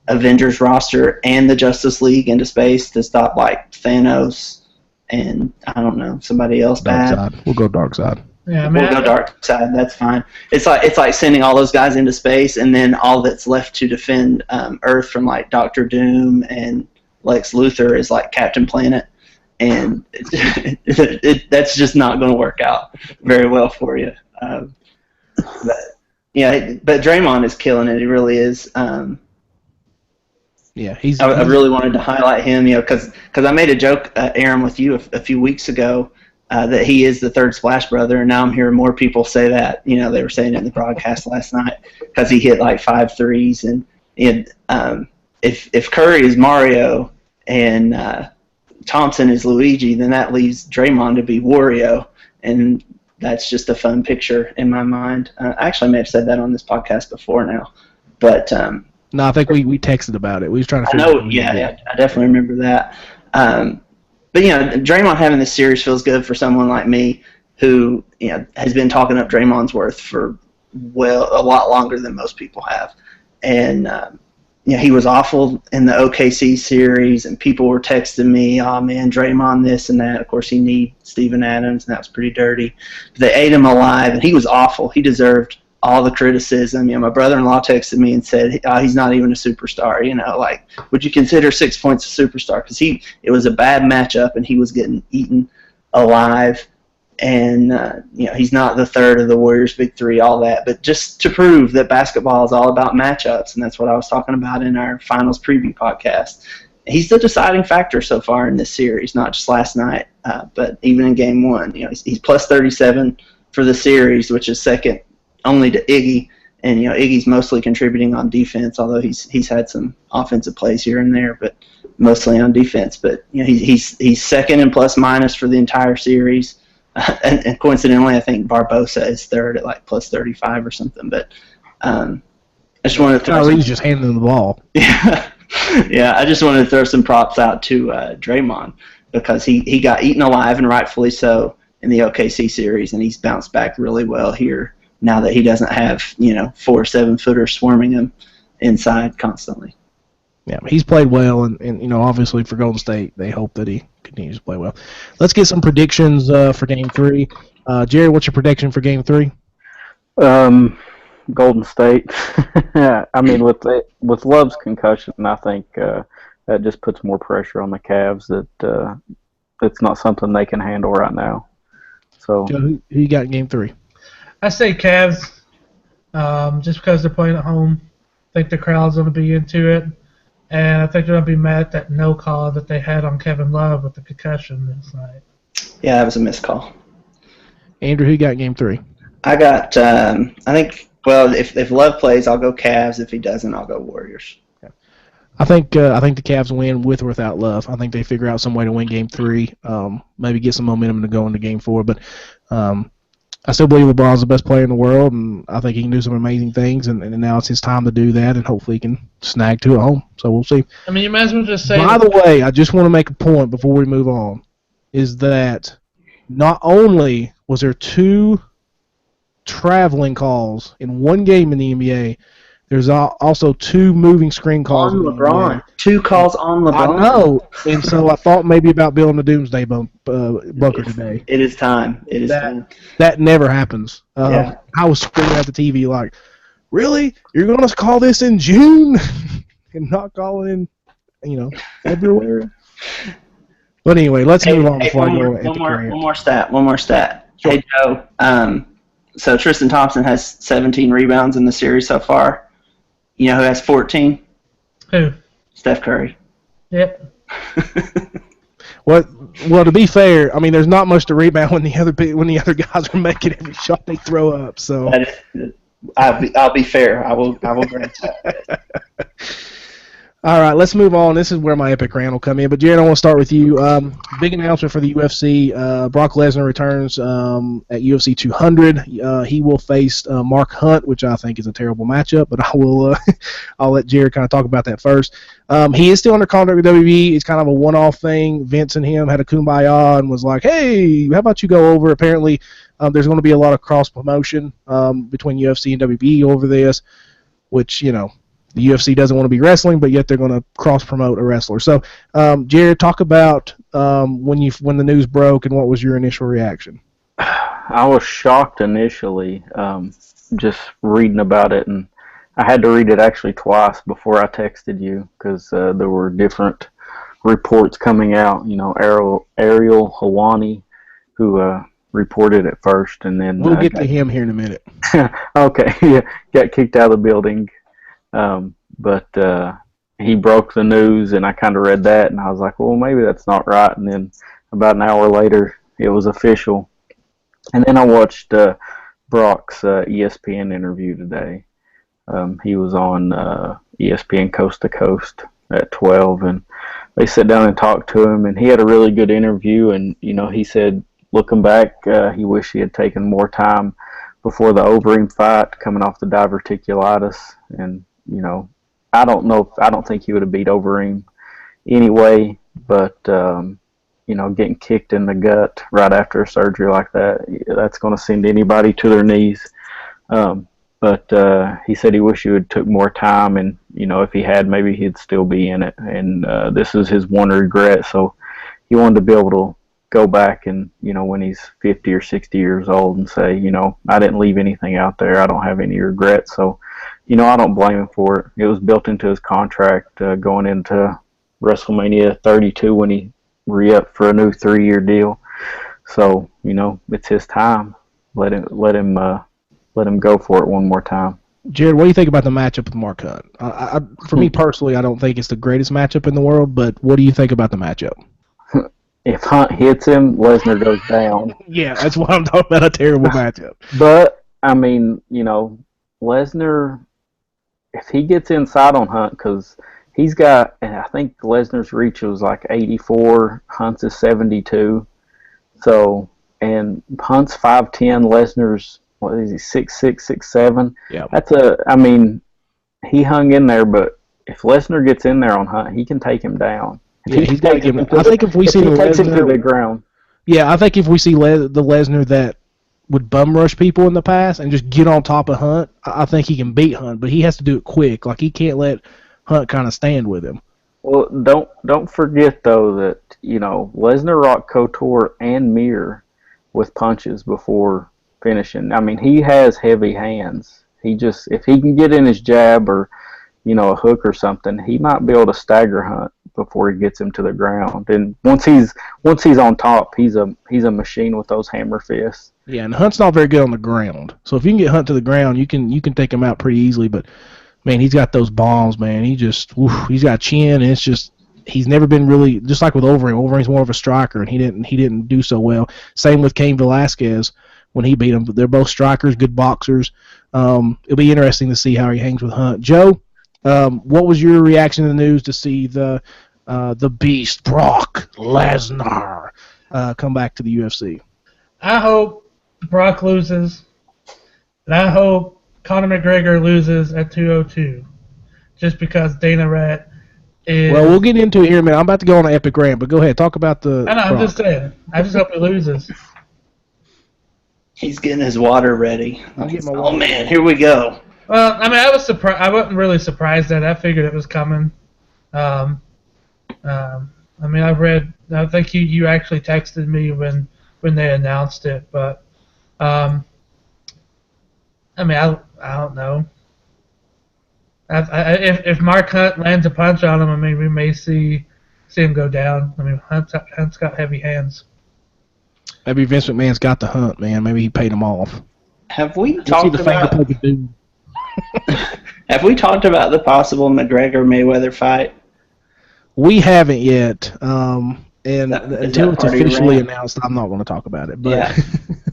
Avengers roster and the Justice League into space to stop like Thanos and I don't know somebody else Dark bad. side. We'll go dark side. yeah, I mean, We'll go dark side. That's fine. It's like sending all those guys into space, and then all that's left to defend Earth from like Doctor Doom and Lex Luthor is like Captain Planet. And that's just not going to work out very well for you. But Draymond is killing it. He really is. Yeah, I really wanted to highlight him, because I made a joke, Aaron, with you a few weeks ago that he is the third Splash Brother, and now I'm hearing more people say that. They were saying it in the broadcast last night because he hit like 5 threes, and if Curry is Mario and Thompson is Luigi, then that leaves Draymond to be Wario, and that's just a fun picture in my mind. Actually, I may have said that on this podcast before now, but no, I think we texted about it. We was trying to. I know, yeah, I definitely remember that. But Draymond having this series feels good for someone like me who has been talking up Draymond's worth for a lot longer than most people have, and. He was awful in the OKC series, and people were texting me, "Oh man, Draymond this and that." Of course, he needed Steven Adams, and that was pretty dirty. But they ate him alive, and he was awful. He deserved all the criticism. My brother-in-law texted me and said, "Oh, he's not even a superstar." Like, would you consider 6 points a superstar? Because it was a bad matchup, and he was getting eaten alive. And he's not the third of the Warriors' big three, all that, but just to prove that basketball is all about matchups, and that's what I was talking about in our finals preview podcast. He's the deciding factor so far in this series, not just last night, but even in Game 1. He's plus 37 for the series, which is second only to Iggy, and Iggy's mostly contributing on defense, although he's had some offensive plays here and there, but mostly on defense. But he's second in plus minus for the entire series. And coincidentally, I think Barbosa is third at like plus 35 or something. But I just wanted to throw. Kyrie's just handing them the ball. Yeah, I just wanted to throw some props out to Draymond because he got eaten alive, and rightfully so, in the OKC series, and he's bounced back really well here now that he doesn't have 4 7-footers swarming him inside constantly. Yeah, he's played well, and obviously for Golden State, they hope that he continues to play well. Let's get some predictions for Game 3. Jerry, what's your prediction for Game 3? Golden State. I mean, with Love's concussion, I think that just puts more pressure on the Cavs that it's not something they can handle right now. So, Joe, who you got in Game 3? I say Cavs, just because they're playing at home. I think the crowd's going to be into it. And I think they're going to be mad at that no call that they had on Kevin Love with the concussion this night. Yeah, that was a missed call. Andrew, who you got in Game 3? I got, I think, well, if Love plays, I'll go Cavs. If he doesn't, I'll go Warriors. I think the Cavs win with or without Love. I think they figure out some way to win Game 3, maybe get some momentum to go into Game 4. But I still believe LeBron's the best player in the world, and I think he can do some amazing things, and now it's his time to do that, and hopefully he can snag 2 at home. So we'll see. I mean, you might as well just say... By the way, I just want to make a point before we move on, is that not only was there 2 traveling calls in one game in the NBA, there's also 2 moving screen calls on LeBron. 2 calls on LeBron. I know, and so I thought maybe about building a doomsday bunker today. It is time. It is time. That never happens. Yeah. I was screaming at the TV like, really? You're going to call this in June and not call it in, February? But anyway, let's move on before I go into One more stat. Sure. Hey, Joe. So Tristan Thompson has 17 rebounds in the series so far. You know who has 14? Who? Steph Curry. Yep. Well, to be fair, I mean, there's not much to rebound when the other guys are making every shot they throw up. So I'll be fair. I will grant that. All right, let's move on. This is where my epic rant will come in. But Jared, I want to start with you. Big announcement for the UFC. Brock Lesnar returns at UFC 200. He will face Mark Hunt, which I think is a terrible matchup. But I'll let Jared kind of talk about that first. He is still under contract with WWE. It's kind of a one-off thing. Vince and him had a kumbaya and was like, "Hey, how about you go over?" Apparently, there's going to be a lot of cross promotion between UFC and WWE over this, which the UFC doesn't want to be wrestling, but yet they're going to cross-promote a wrestler. So, Jared, talk about when the news broke and what was your initial reaction? I was shocked initially, just reading about it, and I had to read it actually twice before I texted you because there were different reports coming out. Ariel Helwani, who reported it first, and then we'll get to him here in a minute. Okay, yeah, got kicked out of the building. But he broke the news, and I kind of read that, and I was like, well, maybe that's not right. And then about an hour later, it was official. And then I watched Brock's ESPN interview today. He was on ESPN Coast to Coast at 12, and they sat down and talked to him, and he had a really good interview. And he said, looking back, he wished he had taken more time before the Overeem fight, coming off the diverticulitis. And I don't think he would have beat Overeem anyway, but getting kicked in the gut right after a surgery like that's going to send anybody to their knees. But he said he wished he would took more time, and if he had, maybe he'd still be in it. And this is his one regret, so he wanted to be able to go back and when he's 50 or 60 years old and say, I didn't leave anything out there. I don't have any regrets. So I don't blame him for it. It was built into his contract going into WrestleMania 32 when he re-upped for a new 3-year deal. So it's his time. Let him go for it one more time. Jared, what do you think about the matchup with Mark Hunt? For me personally, I don't think it's the greatest matchup in the world, but what do you think about the matchup? If Hunt hits him, Lesnar goes down. Yeah, that's what I'm talking about, a terrible matchup. But, I mean, Lesnar, if he gets inside on Hunt, because he's got, and I think Lesnar's reach was like 84, Hunt's is 72. So, and Hunt's 5'10", Lesnar's, what is he, 6'6", 6'7"? Yeah. He hung in there, but if Lesnar gets in there on Hunt, he can take him down. Yeah, he's got to give him. I think if we see the Lesnar to the ground. Yeah, I think if we see the Lesnar that would bum rush people in the past and just get on top of Hunt, I think he can beat Hunt, but he has to do it quick. Like, he can't let Hunt kind of stand with him. Well, don't forget though that Lesnar rocked Couture and Mir with punches before finishing. I mean, he has heavy hands. If he can get in his jab or a hook or something, he might be able to stagger Hunt before he gets him to the ground. And once he's on top, he's a machine with those hammer fists. Yeah, and Hunt's not very good on the ground. So if you can get Hunt to the ground, you can take him out pretty easily. But man, he's got those bombs, man. He's got chin, and it's just he's never been really, just like with Overeem. Overeem's more of a striker, and he didn't do so well. Same with Cain Velasquez when he beat him. But they're both strikers, good boxers. It'll be interesting to see how he hangs with Hunt. Joe, what was your reaction to the news to see the Beast Brock Lesnar come back to the UFC? I hope Brock loses, and I hope Conor McGregor loses at 202, just because Dana Rat is... Well, we'll get into it here in a minute. I'm about to go on an epic rant, but go ahead. Talk about the... I know, I'm just saying. I just hope he loses. He's getting his water ready. Oh, man, here we go. Well, I mean, I was surprised. I wasn't really surprised that. I figured it was coming. I mean, I think you actually texted me when they announced it, but I mean, I don't know. If Mark Hunt lands a punch on him, I mean, we may see him go down. I mean, Hunt's got heavy hands. Maybe Vince McMahon's got the Hunt, man. Maybe he paid him off. Have we talked about the possible McGregor-Mayweather fight? We haven't yet. And Is until that it's part of your officially rant? announced, I'm not going to talk about it. But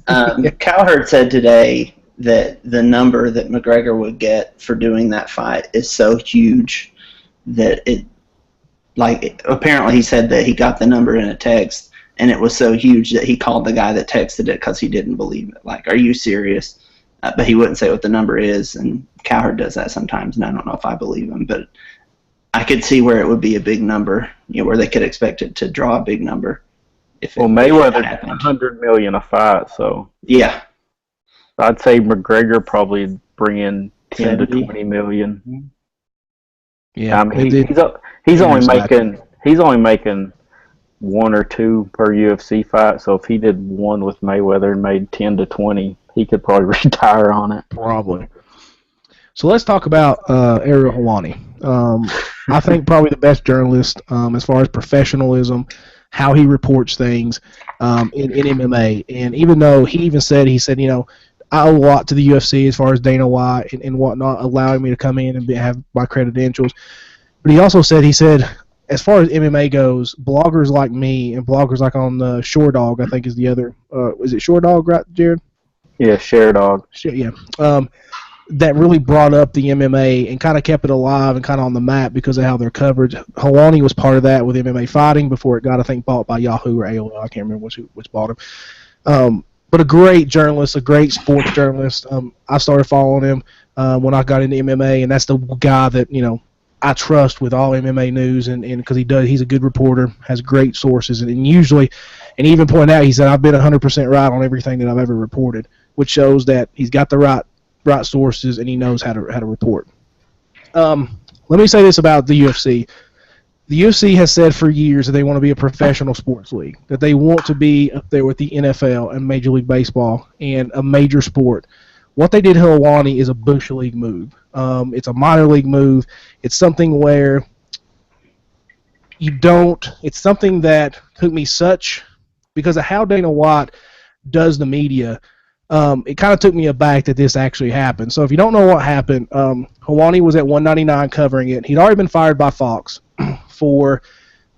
Yeah. Cowherd said today that the number that McGregor would get for doing that fight is so huge that apparently he said that he got the number in a text, and it was so huge that he called the guy that texted it because he didn't believe it. Like, are you serious? But he wouldn't say what the number is, and Cowherd does that sometimes, and I don't know if I believe him, but I could see where it would be a big number, where they could expect it to draw a big number. Well, Mayweather did 100 million a fight, so yeah, I'd say McGregor probably bring in 10 to 70. 20 million. yeah, I mean, he's only making one or two per UFC fight. So if he did one with Mayweather and made 10 to 20, he could probably retire on it. probably. So let's talk about Ariel Helwani. I think probably the best journalist as far as professionalism, how he reports things in MMA. And even though he said, I owe a lot to the UFC as far as Dana White and whatnot, allowing me to come in and have my credentials. But he also said, as far as MMA goes, bloggers like me and bloggers like on Shore Dog, I think is the other. Is it Shore Dog, right, Jared? Yeah, Share Dog. Yeah. That really brought up the MMA and kind of kept it alive and kind of on the map because of how their coverage. Helwani was part of that with MMA Fighting before it got, I think, bought by Yahoo or AOL. I can't remember which bought him. But a great journalist, a great sports journalist. I started following him when I got into MMA, and that's the guy that I trust with all MMA news, and because he's a good reporter, has great sources, and usually, and even pointed out, he said, I've been 100% right on everything that I've ever reported, which shows that he's got the right sources and he knows how to report. Let me say this about the UFC. The UFC has said for years that they want to be a professional sports league, that they want to be up there with the NFL and Major League Baseball and a major sport. What they did to Helwani is a Bush League move. It's a minor league move. It's something where it's something that took me because of how Dana White does the media, it kind of took me aback that this actually happened. So if you don't know what happened, Helwani was at 199 covering it. He'd already been fired by Fox for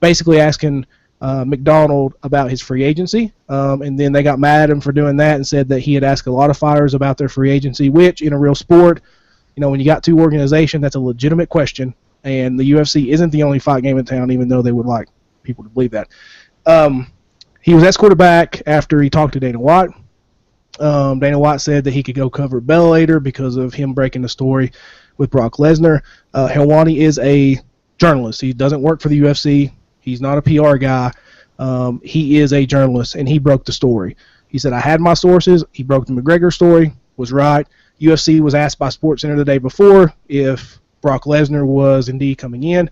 basically asking McDonald about his free agency, and then they got mad at him for doing that and said that he had asked a lot of fighters about their free agency, which in a real sport, when you got two organizations, that's a legitimate question, and the UFC isn't the only fight game in town, even though they would like people to believe that. He was escorted back after he talked to Dana White. Dana White said that he could go cover Bellator because of him breaking the story with Brock Lesnar. Helwani is a journalist. He doesn't work for the UFC. He's not a PR guy. He is a journalist, and he broke the story. He said, I had my sources. He broke the McGregor story, was right. UFC was asked by SportsCenter the day before if Brock Lesnar was indeed coming in.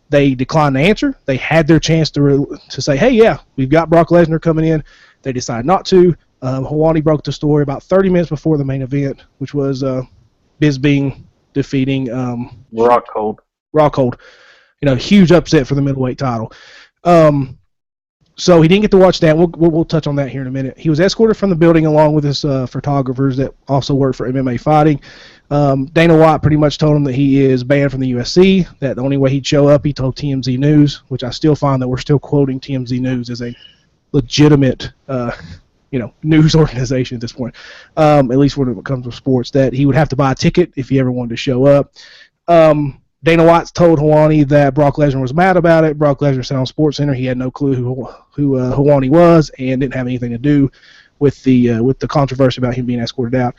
They declined to answer. They had their chance to say, hey, yeah, we've got Brock Lesnar coming in. They decided not to. Helwani broke the story about 30 minutes before the main event, which was Bisping defeating Rockhold. Huge upset for the middleweight title. So he didn't get to watch that. We'll touch on that here in a minute. He was escorted from the building along with his photographers that also work for MMA Fighting. Dana White pretty much told him that he is banned from the UFC, that the only way he'd show up, he told TMZ News, which I still find that we're still quoting TMZ News as a legitimate news organization at this point, at least when it comes to sports, that he would have to buy a ticket if he ever wanted to show up. Dana White told Helwani that Brock Lesnar was mad about it. Brock Lesnar said on SportsCenter he had no clue who Helwani was and didn't have anything to do with the controversy about him being escorted out.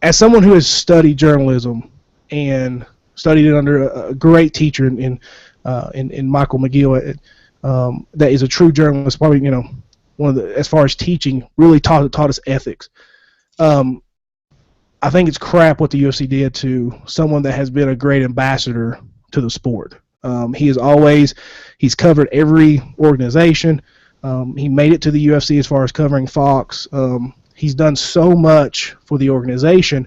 As someone who has studied journalism and studied it under a great teacher in Michael McGill, that is a true journalist, probably one of the, as far as teaching, really taught us ethics. I think it's crap what the UFC did to someone that has been a great ambassador to the sport. He's covered every organization. He made it to the UFC as far as covering Fox. He's done so much for the organization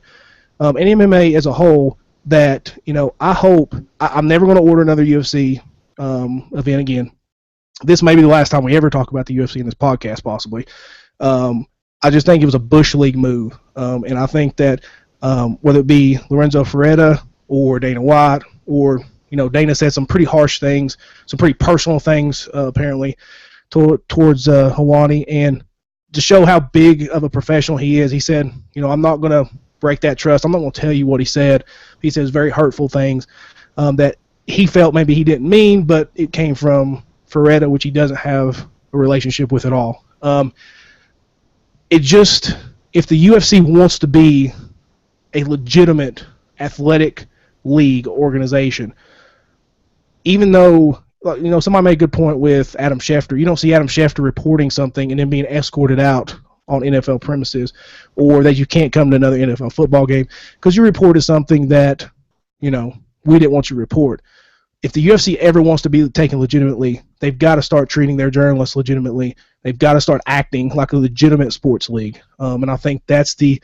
and MMA as a whole that, I hope I'm never going to order another UFC event again. This may be the last time we ever talk about the UFC in this podcast, possibly. I just think it was a Bush League move. And I think that whether it be Lorenzo Ferreira or Dana White or, Dana said some pretty harsh things, some pretty personal things, apparently, towards Helwani. And to show how big of a professional he is, he said, I'm not going to break that trust. I'm not going to tell you what he said. He says very hurtful things that he felt maybe he didn't mean, but it came from Ferretta, which he doesn't have a relationship with at all. If the UFC wants to be a legitimate athletic league organization, even though, somebody made a good point with Adam Schefter. You don't see Adam Schefter reporting something and then being escorted out on NFL premises, or that you can't come to another NFL football game because you reported something that, we didn't want you to report. If the UFC ever wants to be taken legitimately, they've got to start treating their journalists legitimately. They've got to start acting like a legitimate sports league. And I think that's the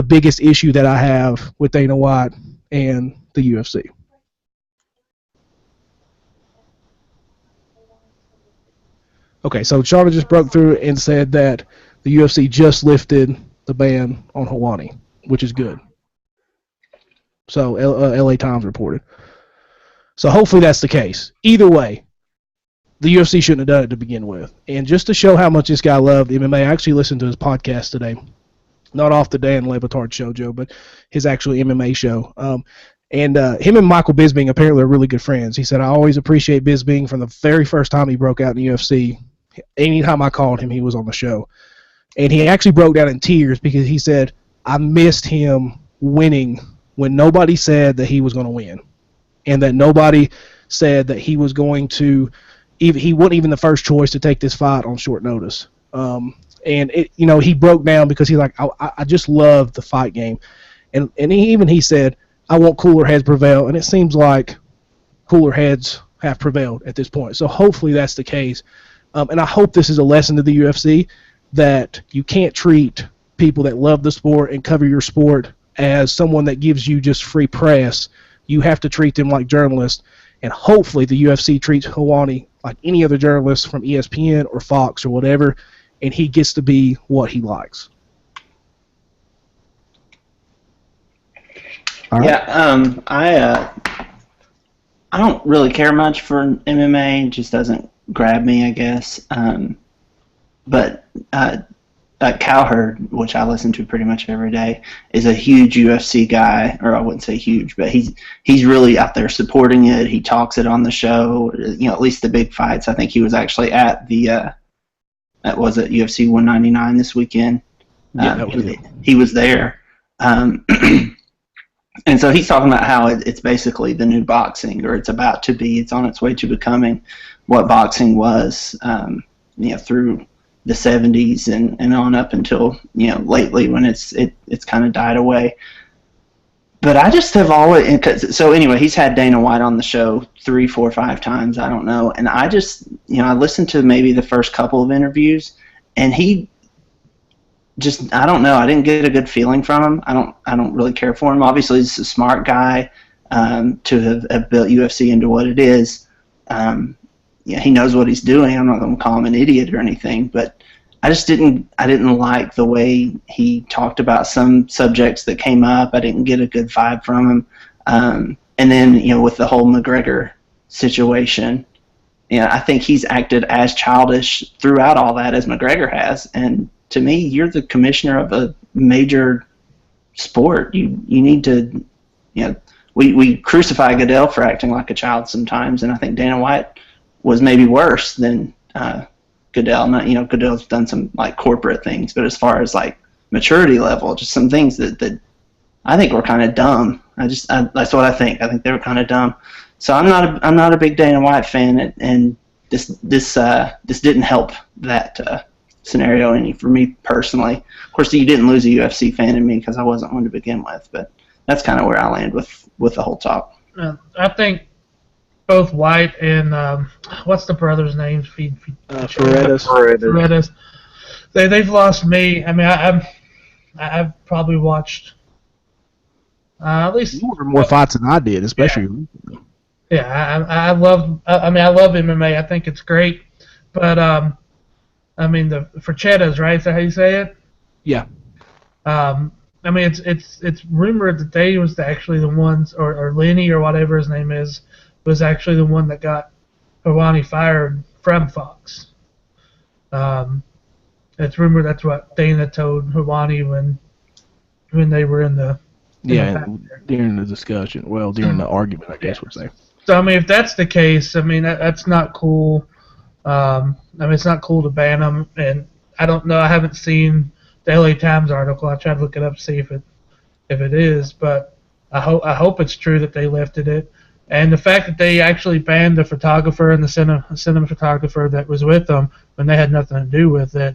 biggest issue that I have with Dana White and the UFC. Okay, so Charlotte just broke through and said that the UFC just lifted the ban on Helwani, which is good. So LA Times reported. So hopefully that's the case. Either way, the UFC shouldn't have done it to begin with. And just to show how much this guy loved MMA, I actually listened to his podcast today. Not off the Dan Le Batard show, Joe, but his actual MMA show. And him and Michael Bisping apparently are really good friends. He said, I always appreciate Bisping from the very first time he broke out in the UFC. Anytime I called him, he was on the show. And he actually broke down in tears because he said, I missed him winning when nobody said that he was going to win. And that nobody said that he was going to, he wasn't even the first choice to take this fight on short notice. And he broke down because he's like, I just love the fight game. And he said, I want cooler heads prevail. And it seems like cooler heads have prevailed at this point. So hopefully that's the case. And I hope this is a lesson to the UFC that you can't treat people that love the sport and cover your sport as someone that gives you just free press. You have to treat them like journalists, and hopefully the UFC treats Helwani like any other journalist from ESPN or Fox or whatever, and he gets to be what he likes. All right. Yeah, I don't really care much for MMA. It just doesn't grab me, I guess. But Cowherd, which I listen to pretty much every day, is a huge UFC guy, or I wouldn't say huge, but he's really out there supporting it. He talks it on the show, at least the big fights. I think he was actually at the UFC 199 this weekend. He was there. And so he's talking about how it's basically the new boxing, or it's about to be. It's on its way to becoming what boxing was, through the 70s and on up until lately when it's kind of died away. But I just have always, so anyway, he's had Dana White on the show 3, 4, 5 times, I don't know, and I just I listened to maybe the first couple of interviews, and he just, I don't know, I didn't get a good feeling from him. I don't really care for him. Obviously he's a smart guy to have built UFC into what it is. He knows what he's doing. I'm not going to call him an idiot or anything, but I didn't like the way he talked about some subjects that came up. I didn't get a good vibe from him. And then, with the whole McGregor situation, I think he's acted as childish throughout all that as McGregor has. And to me, you're the commissioner of a major sport. You need to, we crucify Goodell for acting like a child sometimes, and I think Dana White was maybe worse than Goodell. Not, Goodell's done some like corporate things, but as far as like maturity level, just some things that I think were kind of dumb. That's what I think. I think they were kind of dumb. So I'm not a big Dana White fan, and this didn't help that scenario any for me personally. Of course, you didn't lose a UFC fan in me because I wasn't one to begin with, but that's kind of where I land with the whole talk. I think both White and what's the brother's name? Ferrettas. They've lost me. I mean, I've probably watched at least more fights than I did, especially. Yeah, I love MMA. I think it's great, but I mean the Ferchettas, right? Is that how you say it? Yeah. I mean, it's rumored that they was actually the ones, or Lenny or whatever his name is, was actually the one that got Helwani fired from Fox. It's rumored that's what Dana told Helwani when they were in the during the discussion. Well, during the argument, I guess would say. So I mean, if that's the case, I mean that's not cool. I mean, it's not cool to ban them, and I don't know. I haven't seen the LA Times article. I tried to look it up to see if it is, but I hope it's true that they lifted it. And the fact that they actually banned the photographer and the cinematographer that was with them when they had nothing to do with it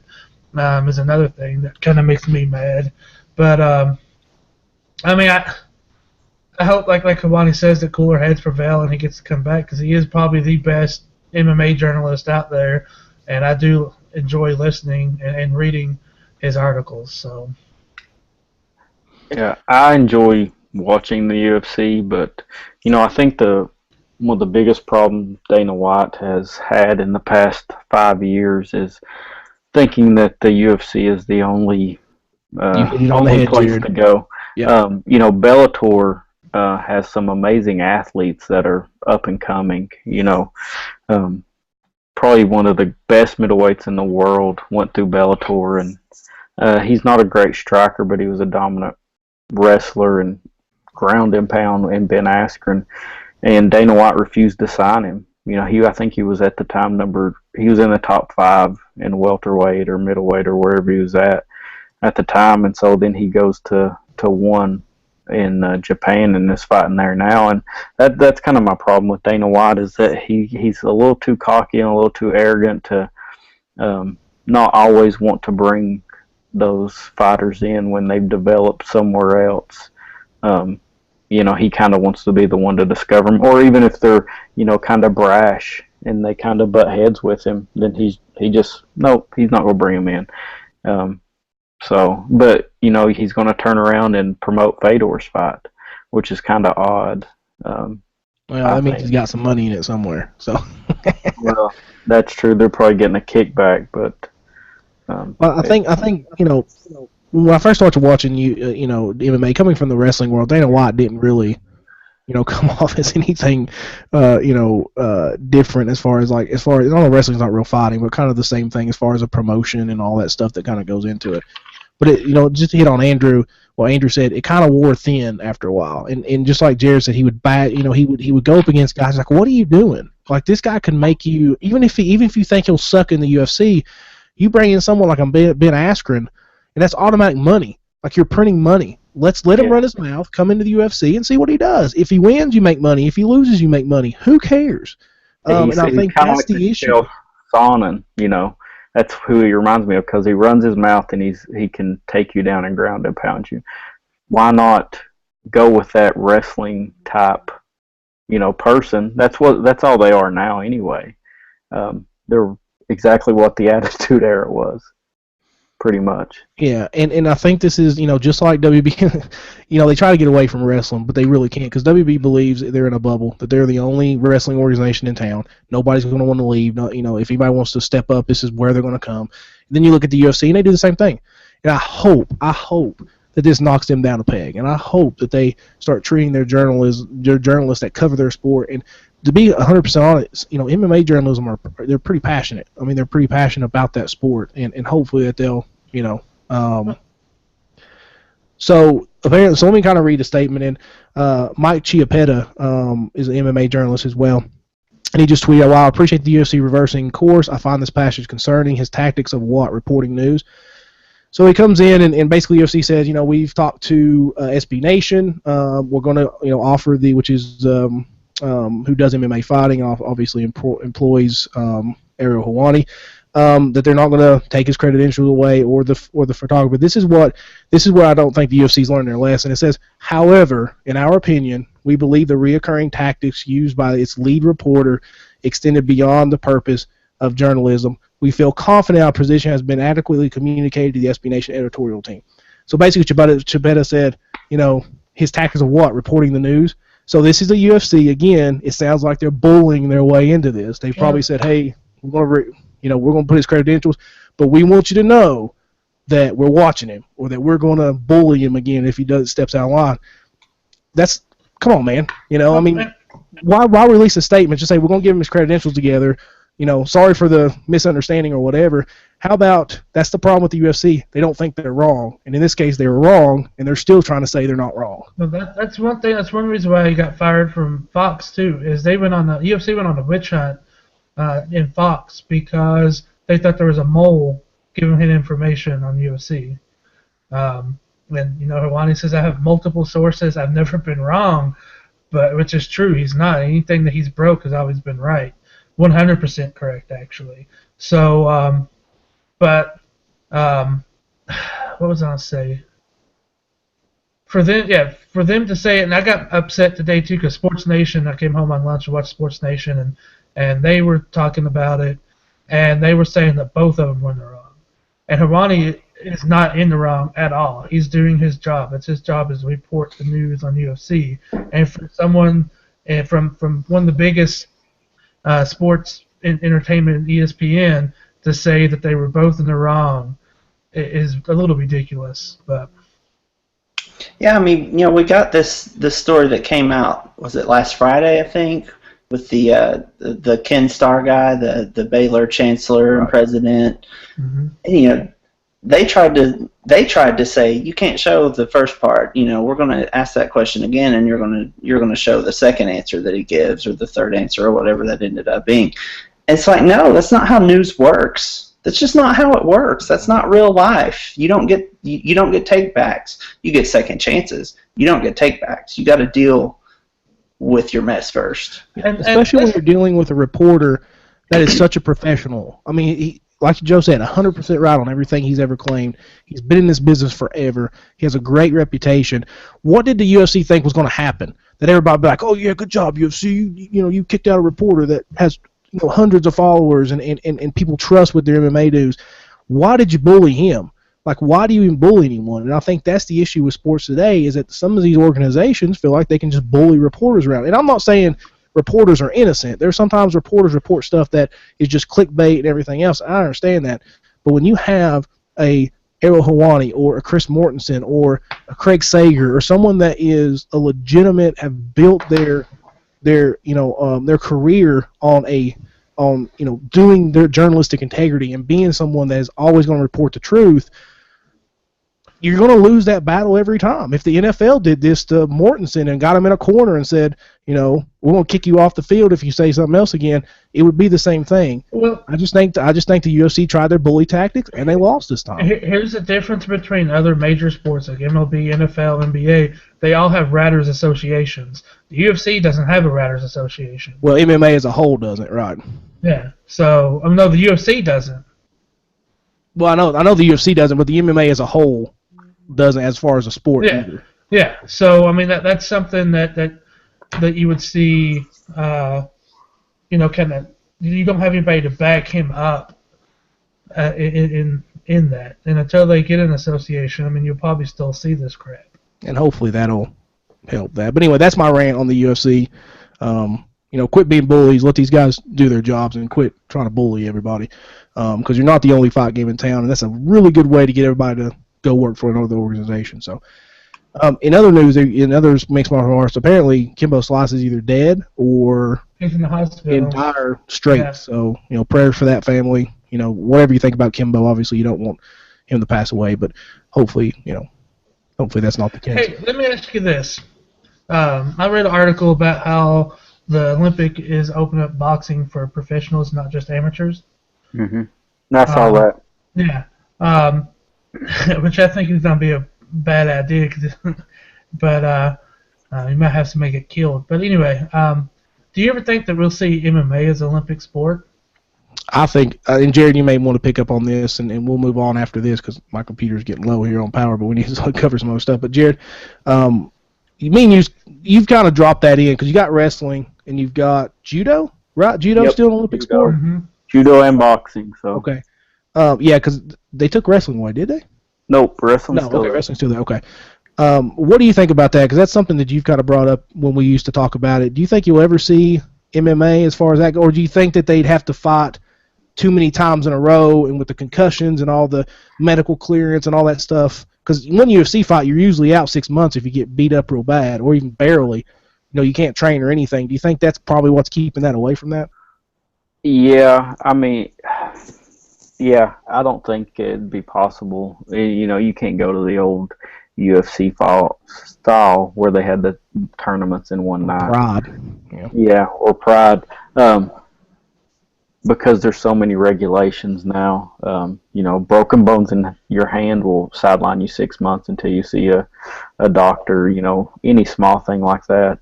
is another thing that kind of makes me mad. But I mean, I hope, like Kawani says, that cooler heads prevail and he gets to come back because he is probably the best MMA journalist out there, and I do enjoy listening and reading his articles. So. Yeah, I enjoy watching the UFC, but I think one of the biggest problems Dana White has had in the past 5 years is thinking that the UFC is the only place to go. Yeah. Bellator has some amazing athletes that are up and coming. Probably one of the best middleweights in the world went through Bellator, and he's not a great striker, but he was a dominant wrestler and ground and pound in Ben Askren, and Dana White refused to sign him. I think he was at the time he was in the top 5 in welterweight or middleweight or wherever he was at the time, and so then he goes to one in Japan and is fighting there now, and that's kind of my problem with Dana White is that he's a little too cocky and a little too arrogant to not always want to bring those fighters in when they've developed somewhere else. He kind of wants to be the one to discover them, or even if they're, kind of brash and they kind of butt heads with him, then he's not going to bring him in. But he's going to turn around and promote Fedor's fight, which is kind of odd. Well, that means he's got some money in it somewhere. So. Well, that's true. They're probably getting a kickback, but. Well, I think when I first started watching MMA coming from the wrestling world, Dana White didn't really come off as anything different as far as I don't know, wrestling's not real fighting, but kind of the same thing as far as a promotion and all that stuff that kind of goes into it. But just to hit on Andrew, well, Andrew said it kind of wore thin after a while, and just like Jared said, he would he would go up against guys like, what are you doing? Like, this guy can make you, even if you think he'll suck in the UFC. You bring in someone like Ben Askren, and that's automatic money. Like, you're printing money. Let him run his mouth, come into the UFC, and see what he does. If he wins, you make money. If he loses, you make money. Who cares? And I think that's the issue. Sonnen, that's who he reminds me of because he runs his mouth and he can take you down and ground and pound you. Why not go with that wrestling type, person? That's all they are now anyway. They're exactly what the Attitude Era was, pretty much. Yeah, and I think this is, just like WB, they try to get away from wrestling, but they really can't because WB believes they're in a bubble, that they're the only wrestling organization in town. Nobody's going to want to leave. No, if anybody wants to step up, this is where they're going to come. And then you look at the UFC, and they do the same thing. And I hope that this knocks them down a peg, and I hope that they start treating their journalists that cover their sport. And to be 100% honest, MMA journalism they're pretty passionate. I mean, they're pretty passionate about that sport, and hopefully that they'll, So apparently, let me kind of read a statement. And Mike Chiappetta is an MMA journalist as well, and he just tweeted, "While I appreciate the UFC reversing course, I find this passage concerning. His tactics of what reporting news." So he comes in and basically UFC says, we've talked to SB Nation. We're going to offer which is who does MMA fighting, obviously employs Ariel Helwani, that they're not going to take his credentials away or the photographer. This is where I don't think the UFC's learned their lesson. It says, however, in our opinion, we believe the reoccurring tactics used by its lead reporter extended beyond the purpose of journalism. We feel confident our position has been adequately communicated to the SB Nation editorial team. So basically, Chiappetta said, his tactics of what? Reporting the news. So this is the UFC again. It sounds like they're bullying their way into this. They probably said, "Hey, we're going to put his credentials, but we want you to know that we're watching him, or that we're going to bully him again if he steps out of line." Come on, man. why release a statement? Just say we're going to give him his credentials together. Sorry for the misunderstanding or whatever. How about that's the problem with the UFC? They don't think they're wrong, and in this case, they were wrong, and they're still trying to say they're not wrong. Well, that's one thing. That's one reason why he got fired from Fox too. Is they went on the UFC went on a witch hunt in Fox because they thought there was a mole giving him information on UFC. And Hawani says I have multiple sources. I've never been wrong, which is true. He's not. Anything that he's broke has always been right. 100% correct, actually. So, what was I going to say? For them to say it, and I got upset today too because Sports Nation. I came home on lunch and watched Sports Nation, and they were talking about it, and they were saying that both of them were in the wrong. And Hawani is not in the wrong at all. He's doing his job. It's his job is to report the news on UFC. And for someone from one of the biggest sports entertainment, ESPN, to say that they were both in the wrong is a little ridiculous. But yeah, I mean, we got this story that came out. Was it last Friday? I think with the Ken Starr guy, the Baylor chancellor and president. Mm-hmm. And, they tried to say you can't show the first part. We're going to ask that question again, and you're going to show the second answer that he gives, or the third answer, or whatever that ended up being. And it's like, no, that's not how news works. That's just not how it works. That's not real life. You don't get take-backs. You get second chances. You don't get take-backs. You got to deal with your mess first. Especially when you're dealing with a reporter that is such a professional. I mean, like Joe said, 100% right on everything he's ever claimed. He's been in this business forever. He has a great reputation. What did the UFC think was going to happen? That everybody would be like, oh, yeah, good job, UFC. You kicked out a reporter that has hundreds of followers and people trust what their MMA news. Why did you bully him? Like, why do you even bully anyone? And I think that's the issue with sports today is that some of these organizations feel like they can just bully reporters around. And I'm not saying reporters are innocent. There's sometimes reporters report stuff that is just clickbait and everything else. I understand that. But when you have a Ariel Helwani or a Chris Mortensen or a Craig Sager or someone that is a legitimate, have built their career on doing their journalistic integrity and being someone that is always going to report the truth, you're going to lose that battle every time. If the NFL did this to Mortensen and got him in a corner and said, we're going to kick you off the field if you say something else again, it would be the same thing. Well, I just think the UFC tried their bully tactics and they lost this time. Here's the difference between other major sports like MLB, NFL, NBA. They all have writers' associations. The UFC doesn't have a writers' association. Well, MMA as a whole doesn't, right? Yeah. So no, the UFC doesn't. Well, I know the UFC doesn't, but the MMA as a whole doesn't, as far as a sport either. Yeah. So I mean that's something that you would see. Kind of you don't have anybody to back him up in that, and until they get an association, I mean you'll probably still see this crap. And hopefully that'll help that. But anyway, that's my rant on the UFC. Quit being bullies. Let these guys do their jobs and quit trying to bully everybody. Because you're not the only fight game in town, and that's a really good way to get everybody to go work for another organization. So, in other news, in others mixed martial arts, apparently Kimbo Slice is either dead or he's in the hospital. In dire straits. Yeah. So, prayers for that family. Whatever you think about Kimbo, obviously you don't want him to pass away, but hopefully that's not the case. Hey, let me ask you this. I read an article about how the Olympic is opening up boxing for professionals, not just amateurs. Mm-hmm. I saw that. Yeah. Which I think is going to be a bad idea, but you might have to make it killed. But anyway, do you ever think that we'll see MMA as an Olympic sport? I think, and Jared, you may want to pick up on this, and we'll move on after this because my computer's getting low here on power, but we need to cover some other stuff. But Jared, you've kind of dropped that in because you got wrestling and you've got judo, right? Judo's still an Olympic sport? Mm-hmm. Judo and boxing. So okay. Yeah, because they took wrestling away, did they? Nope, wrestling's still there. Wrestling's still there. Okay. What do you think about that? Because that's something that you've kind of brought up when we used to talk about it. Do you think you'll ever see MMA as far as that goes, or do you think that they'd have to fight too many times in a row and with the concussions and all the medical clearance and all that stuff? Because when you UFC fight, you're usually out 6 months if you get beat up real bad or even barely. you can't train or anything. Do you think that's probably what's keeping that away from that? Yeah, I mean, yeah, I don't think it'd be possible. You can't go to the old UFC style where they had the tournaments in one night. Pride. Yeah, or Pride. Because there's so many regulations now. Broken bones in your hand will sideline you 6 months until you see a doctor, any small thing like that.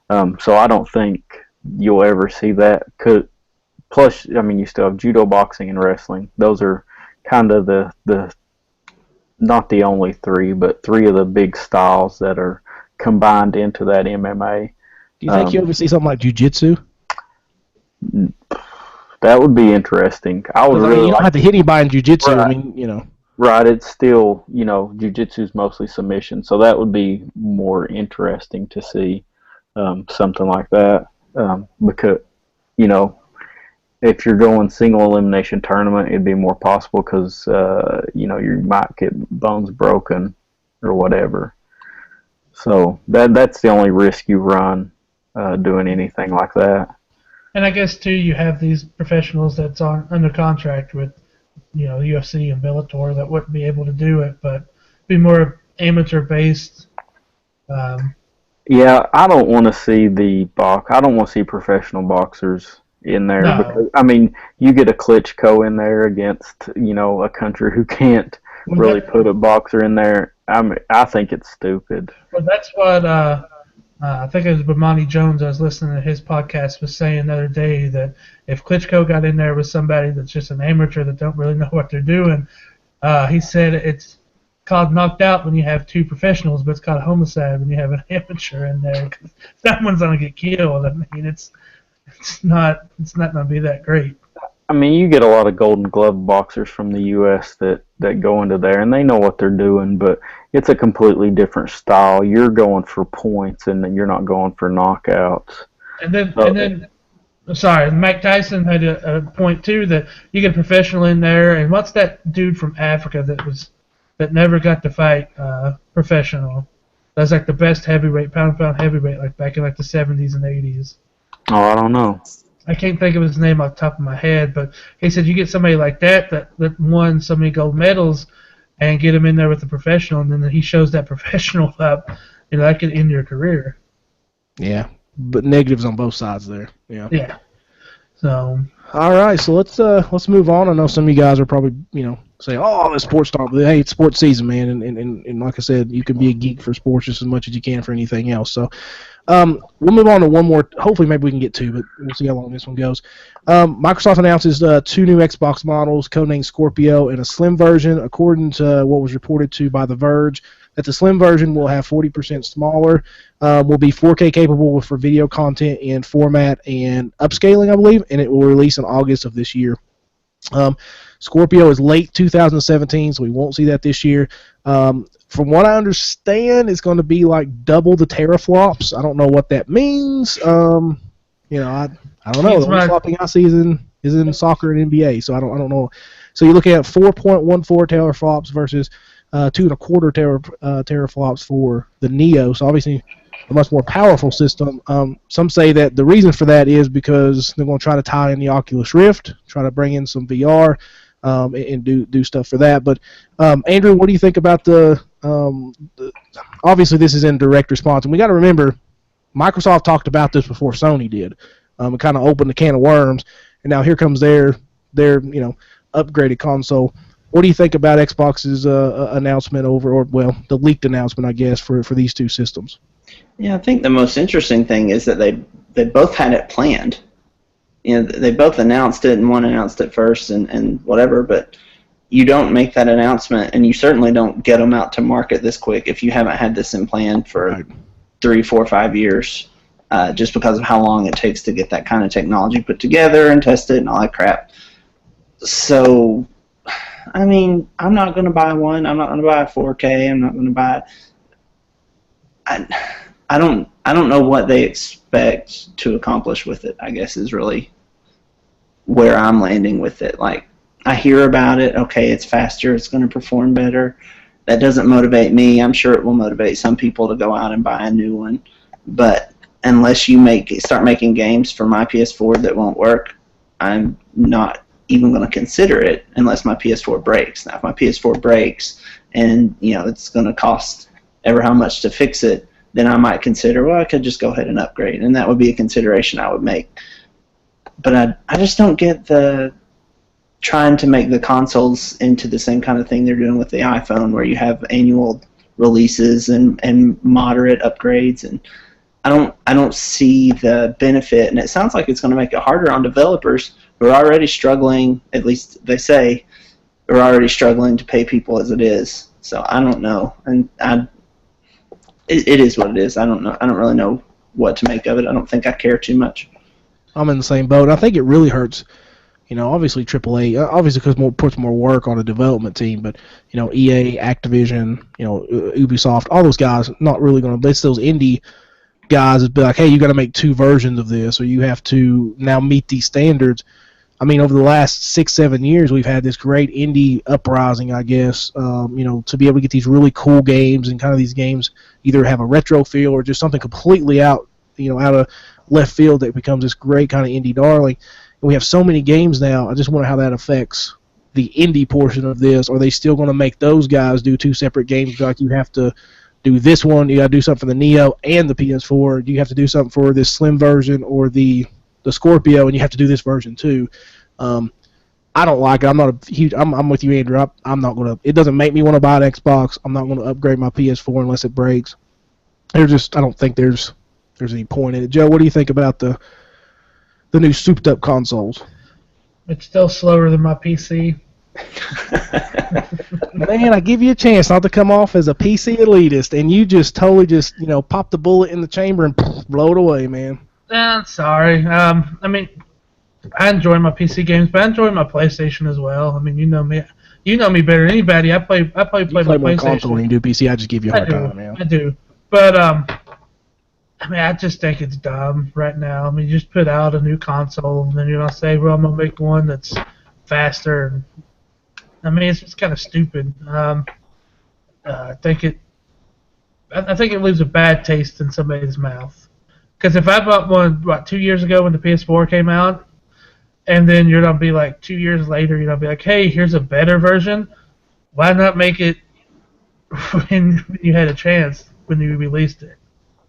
So I don't think you'll ever see that. Plus, I mean, you still have judo, boxing, and wrestling. Those are kind of the not the only three, but three of the big styles that are combined into that MMA. Do you think you ever see something like jiu-jitsu? That would be interesting. I would really you don't have to hit anybody in jiu-jitsu. Right. I mean, Right, it's still, jiu-jitsu is mostly submission, so that would be more interesting to see something like that. Because, if you're going single elimination tournament, it'd be more possible because, you might get bones broken or whatever. So that's the only risk you run doing anything like that. And I guess too, you have these professionals that's under contract with, UFC and Bellator that wouldn't be able to do it, but be more amateur based. Yeah, I don't want to see I don't want to see professional boxers in there because I mean, you get a Klitschko in there against a country who can't really put a boxer in there. I think it's stupid. Well, that's what I think it was Bomani Jones. I was listening to his podcast was saying the other day that if Klitschko got in there with somebody that's just an amateur that don't really know what they're doing, he said it's called knocked out when you have two professionals, but it's called homicide when you have an amateur in there. Cause someone's gonna get killed. I mean, it's not gonna be that great. I mean, you get a lot of Golden Glove boxers from the U.S. that go into there, and they know what they're doing, but it's a completely different style. You're going for points, and you're not going for knockouts. And then, sorry, Mike Tyson had a point too that you get a professional in there, and what's that dude from Africa that never got to fight professional? That's like the best heavyweight, pound heavyweight, like back in like the 70s and 80s. Oh, I don't know. I can't think of his name off the top of my head, but he said you get somebody like that won so many gold medals and get him in there with the professional, and then he shows that professional up, that could end your career. Yeah, but negatives on both sides there. Yeah. Yeah. So. All right, so let's move on. I know some of you guys are probably saying, "Oh, the sports talk," but hey, it's sports season, man, and like I said, you can be a geek for sports just as much as you can for anything else. So. We'll move on to one more. Hopefully, maybe we can get two, but we'll see how long this one goes. Microsoft announces two new Xbox models, codenamed Scorpio, and a slim version. According to what was reported to by The Verge, that the slim version will have 40% smaller, will be 4K capable for video content in format and upscaling, I believe, and it will release in August of this year. Scorpio is late 2017, so we won't see that this year. From what I understand, it's going to be like double the teraflops. I don't know what that means. I don't know. The only flopping I see is in soccer and NBA, so I don't know. So you're looking at 4.14 teraflops versus 2.25 teraflops for the Neo. So obviously a much more powerful system. Some say that the reason for that is because they're going to try to tie in the Oculus Rift, try to bring in some VR. And do stuff for that. But Andrew, what do you think about the obviously this is in direct response, and we got to remember Microsoft talked about this before Sony did. It kind of opened the can of worms, and now here comes their upgraded console. What do you think about Xbox's announcement the leaked announcement, I guess, for these two systems? Yeah, I think the most interesting thing is that they both had it planned. They both announced it, and one announced it first and whatever, but you don't make that announcement, and you certainly don't get them out to market this quick if you haven't had this in plan for 3, 4, 5 years, just because of how long it takes to get that kind of technology put together and tested and all that crap. So, I mean, I'm not going to buy one. I'm not going to buy a 4K. I'm not going to buy I don't know what they expect to accomplish with it, I guess, is really where I'm landing with it. Like, I hear about it, okay, it's faster, it's going to perform better. That doesn't motivate me. I'm sure it will motivate some people to go out and buy a new one. But unless you start making games for my PS4 that won't work, I'm not even going to consider it unless my PS4 breaks. Now, if my PS4 breaks and it's going to cost ever how much to fix it, then I might consider, well, I could just go ahead and upgrade, and that would be a consideration I would make. But I just don't get the trying to make the consoles into the same kind of thing they're doing with the iPhone, where you have annual releases and moderate upgrades, and I don't see the benefit, and it sounds like it's going to make it harder on developers who are already struggling. At least they say are already struggling to pay people as it is. So I don't know, and it is what it is. I don't know. I don't really know what to make of it. I don't think I care too much. I'm in the same boat. I think it really hurts. Obviously AAA, obviously because puts more work on a development team, but EA, Activision, Ubisoft, all those guys not really going to. It's those indie guys that be like, hey, you got to make 2 versions of this, or you have to now meet these standards. I mean, over the last 6-7 years, we've had this great indie uprising, I guess. To be able to get these really cool games, and kind of these games either have a retro feel or just something completely out of left field that becomes this great kind of indie darling. And we have so many games now. I just wonder how that affects the indie portion of this. Are they still going to make those guys do 2 separate games? Like, you have to do this one, you got to do something for the Neo and the PS4. Do you have to do something for this Slim version or the Scorpio, and you have to do this version too? I don't like it. I'm not a huge. I'm with you, Andrew. I'm not gonna. It doesn't make me want to buy an Xbox. I'm not going to upgrade my PS4 unless it breaks. I don't think there's any point in it. Joe, what do you think about the new souped up consoles? It's still slower than my PC. Man, I give you a chance not to come off as a PC elitist, and you just totally pop the bullet in the chamber and blow it away, man. Sorry. I mean, I enjoy my PC games, but I enjoy my PlayStation as well. I mean, you know me better than anybody. I play my PlayStation. Console when you do PC. I just give you a hard time, man. I do, but I mean, I just think it's dumb right now. I mean, you just put out a new console, and then say, well, I'm gonna make one that's faster. I mean, it's just kind of stupid. I think it leaves a bad taste in somebody's mouth. Because if I bought one 2 years ago when the PS4 came out, and then you're gonna be like 2 years later, you're gonna be like, hey, here's a better version. Why not make it when you had a chance when you released it?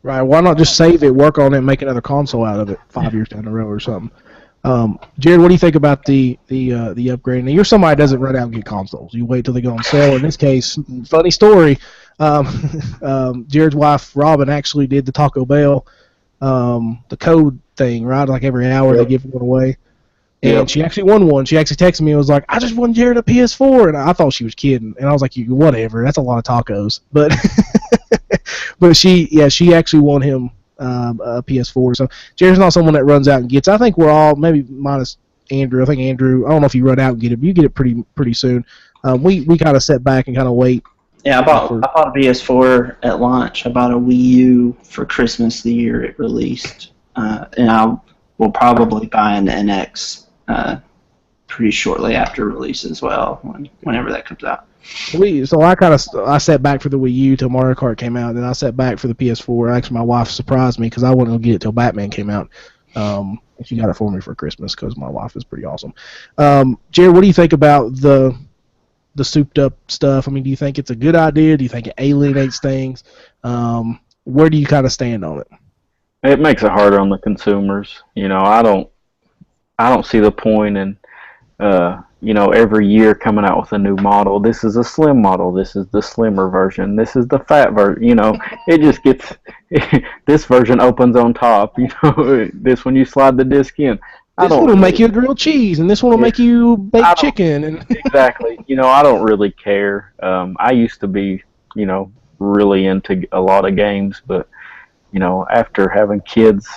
Right. Why not just save it, work on it, and make another console out of it 5 years down the road or something? Jared, what do you think about the upgrade? Now, you're somebody that doesn't run out and get consoles. You wait till they go on sale. In this case, funny story, Jared's wife, Robin, actually did the Taco Bell, the code thing, right? Like every hour they give one away. And she actually won one. She actually texted me and was like, I just won Jared a PS4. And I thought she was kidding. And I was like, whatever. That's a lot of tacos. But but she actually won him a PS4. So Jared's not someone that runs out and gets. I think we're all, maybe minus Andrew. I think Andrew, I don't know if you run out and get it, but you get it pretty soon. We kind of sit back and kind of wait. Yeah, I bought a PS4 at launch. I bought a Wii U for Christmas the year it released. And I will probably buy an NX pretty shortly after release as well, whenever that comes out. So I sat back for the Wii U till Mario Kart came out, and then I sat back for the PS4. Actually, my wife surprised me because I wasn't gonna get it till Batman came out. She got it for me for Christmas because my wife is pretty awesome. Jared, what do you think about the souped up stuff? I mean, do you think it's a good idea? Do you think it alienates things? Where do you kind of stand on it? It makes it harder on the consumers. I don't see the point in every year coming out with a new model. This is a slim model. This is the slimmer version. This is the fat version. It just gets this version opens on top. This one you slide the disc in. This one will make you a grilled cheese, and this one will make you baked chicken. And exactly. I don't really care. I used to be, really into a lot of games, but after having kids,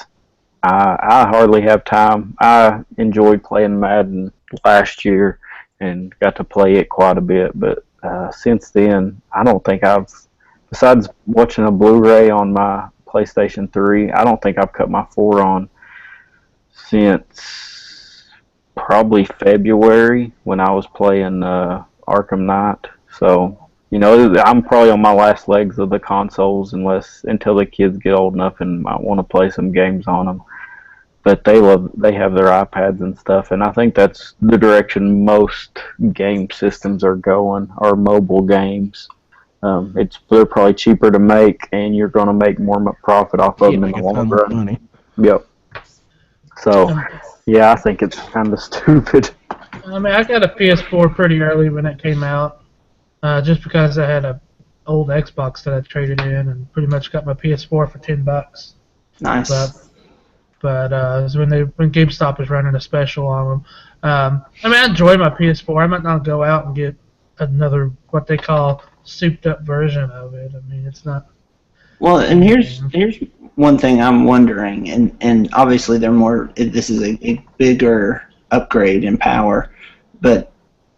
I hardly have time. I enjoyed playing Madden last year and got to play it quite a bit, but since then, I don't think besides watching a Blu-ray on my PlayStation 3, I don't think I've cut my 4 on since probably February when I was playing Arkham Knight. So You know, I'm probably on my last legs of the consoles until the kids get old enough and might want to play some games on them. But they have their iPads and stuff, and I think that's the direction most game systems are going, are mobile games. They're probably cheaper to make, and you're going to make more profit off of them in the long run. Money. Yep. So, yeah, I think it's kind of stupid. I mean, I got a PS4 pretty early when it came out, just because I had a old Xbox that I traded in, and pretty much got my PS4 for $10. Nice. But it was when GameStop was running a special on them. I mean, I enjoy my PS4. I might not go out and get another what they call souped up version of it. I mean, it's not. Well, and here's one thing I'm wondering, and obviously this is a bigger upgrade in power, but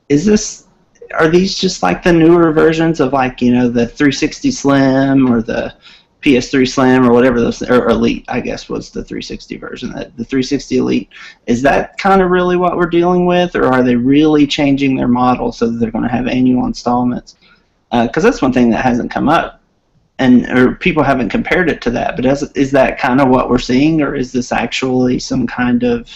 are these just like the newer versions of, like, you know, the 360 Slim or the PS3 Slim or whatever or Elite, I guess, was the 360 version. The 360 Elite, is that kind of really what we're dealing with, or are they really changing their model so that they're going to have annual installments? Because that's one thing that hasn't come up, or people haven't compared it to that. But is that kind of what we're seeing, or is this actually some kind of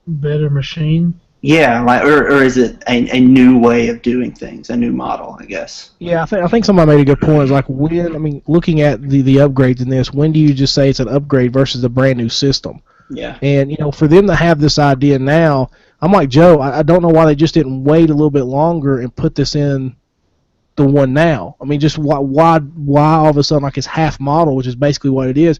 better machine? Yeah, like, or is it a new way of doing things, a new model, I guess? Yeah, I think somebody made a good point. Is like, looking at the upgrades in this, when do you just say it's an upgrade versus a brand new system? Yeah. And, you know, for them to have this idea now, I'm like Joe, I don't know why they just didn't wait a little bit longer and put this in the one now. I mean, just why all of a sudden, like, it's half model, which is basically what it is.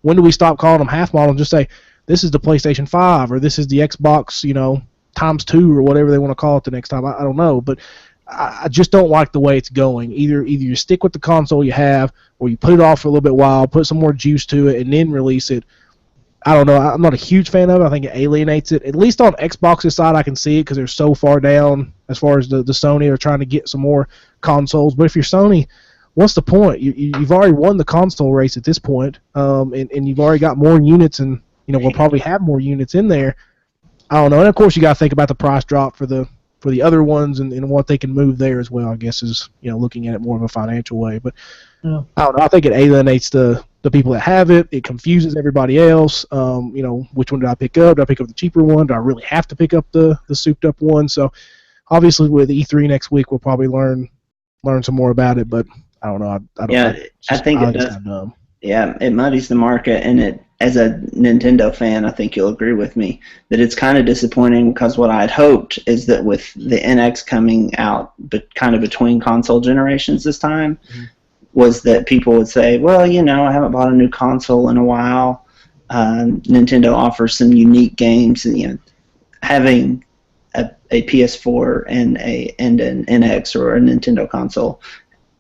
When do we stop calling them half model and just say, this is the PlayStation 5 or this is the Xbox, you know, times 2 or whatever they want to call it the next time. I don't know, but I just don't like the way it's going. Either you stick with the console you have, or you put it off for a little bit while, put some more juice to it, and then release it. I don't know. I'm not a huge fan of it. I think it alienates it. At least on Xbox's side, I can see it because they're so far down as far as the Sony are trying to get some more consoles. But if you're Sony, what's the point? You've already won the console race at this point, and you've already got more units, and, you know, we'll probably have more units in there. I don't know, and of course you got to think about the price drop for the other ones and what they can move there as well. I guess is, you know, looking at it more of a financial way. But yeah. I don't know. I think it alienates the people that have it. It confuses everybody else. You know, which one did I pick up? Did I pick up the cheaper one? Do I really have to pick up the souped up one? So obviously with E3 next week, we'll probably learn some more about it. But I don't know. I don't. Yeah, I think it does. Yeah, it muddies the market, and as a Nintendo fan, I think you'll agree with me that it's kind of disappointing, because what I had hoped is that with the NX coming out, but kind of between console generations this time, was that people would say, well, you know, I haven't bought a new console in a while. Nintendo offers some unique games, and, you know, having a PS4 and an NX or a Nintendo console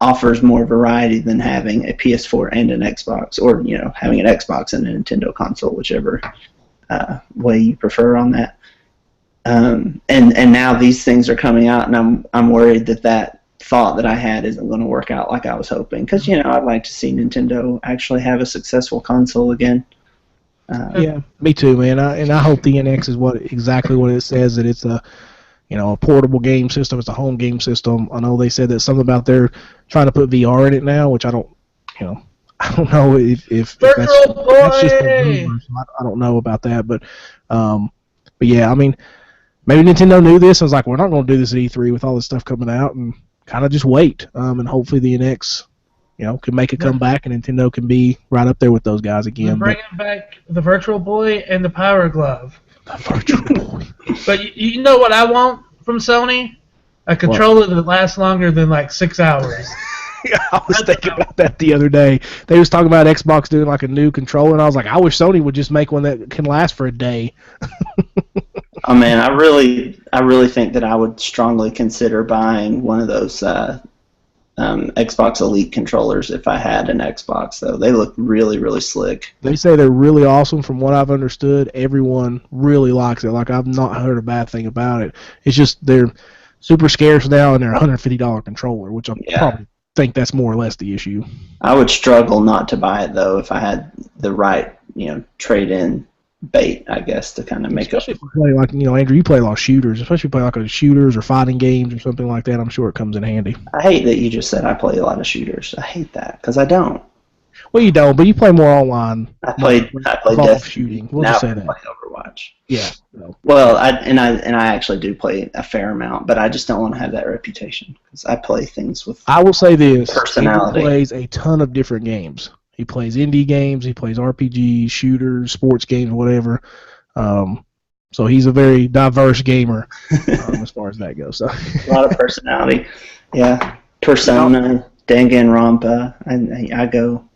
offers more variety than having a PS4 and an Xbox, or, you know, having an Xbox and a Nintendo console, whichever way you prefer on that. And now these things are coming out, and I'm worried that thought that I had isn't going to work out like I was hoping, because, you know, I'd like to see Nintendo actually have a successful console again. Yeah, me too, man. I hope the NX is exactly what it says, that it's a, you know, a portable game system. It's a home game system. I know they said that something about they're trying to put VR in it now, which I don't know if that's just a rumor. So I don't know about that, but yeah, I mean, maybe Nintendo knew this and was like, we're not going to do this at E3 with all this stuff coming out, and kind of just wait, and hopefully the NX, you know, can make a comeback, and Nintendo can be right up there with those guys again. Bringing back the Virtual Boy and the Power Glove. The Virtual Boy. But you know what I want from Sony? A controller that lasts longer than like 6 hours. I was thinking about that the other day. They was talking about Xbox doing like a new controller, and I was like, I wish Sony would just make one that can last for a day. Oh man, I really think that I would strongly consider buying one of those Xbox Elite controllers if I had an Xbox, though. They look really, really slick. They say they're really awesome. From what I've understood, everyone really likes it. Like, I've not heard a bad thing about it. It's just they're super scarce now, and they're a $150 controller, which I probably think that's more or less the issue. I would struggle not to buy it, though, if I had the right, you know, trade-in bait, I guess, to kind of make up. Especially if you play like, Andrew, you play a lot of shooters, especially if you play like a shooters or fighting games or something like that. I'm sure it comes in handy. I hate that you just said I play a lot of shooters. I hate that because I don't. Well, you don't, but you play more online. I play Destiny shooting. We'll just say that. I play Overwatch. Yeah. Well, I actually do play a fair amount, but I just don't want to have that reputation because I play things with. I will say this: personality. He plays a ton of different games. He plays indie games. He plays RPGs, shooters, sports games, whatever. So he's a very diverse gamer as far as that goes. So. A lot of personality. Yeah. Persona, Danganronpa. I go.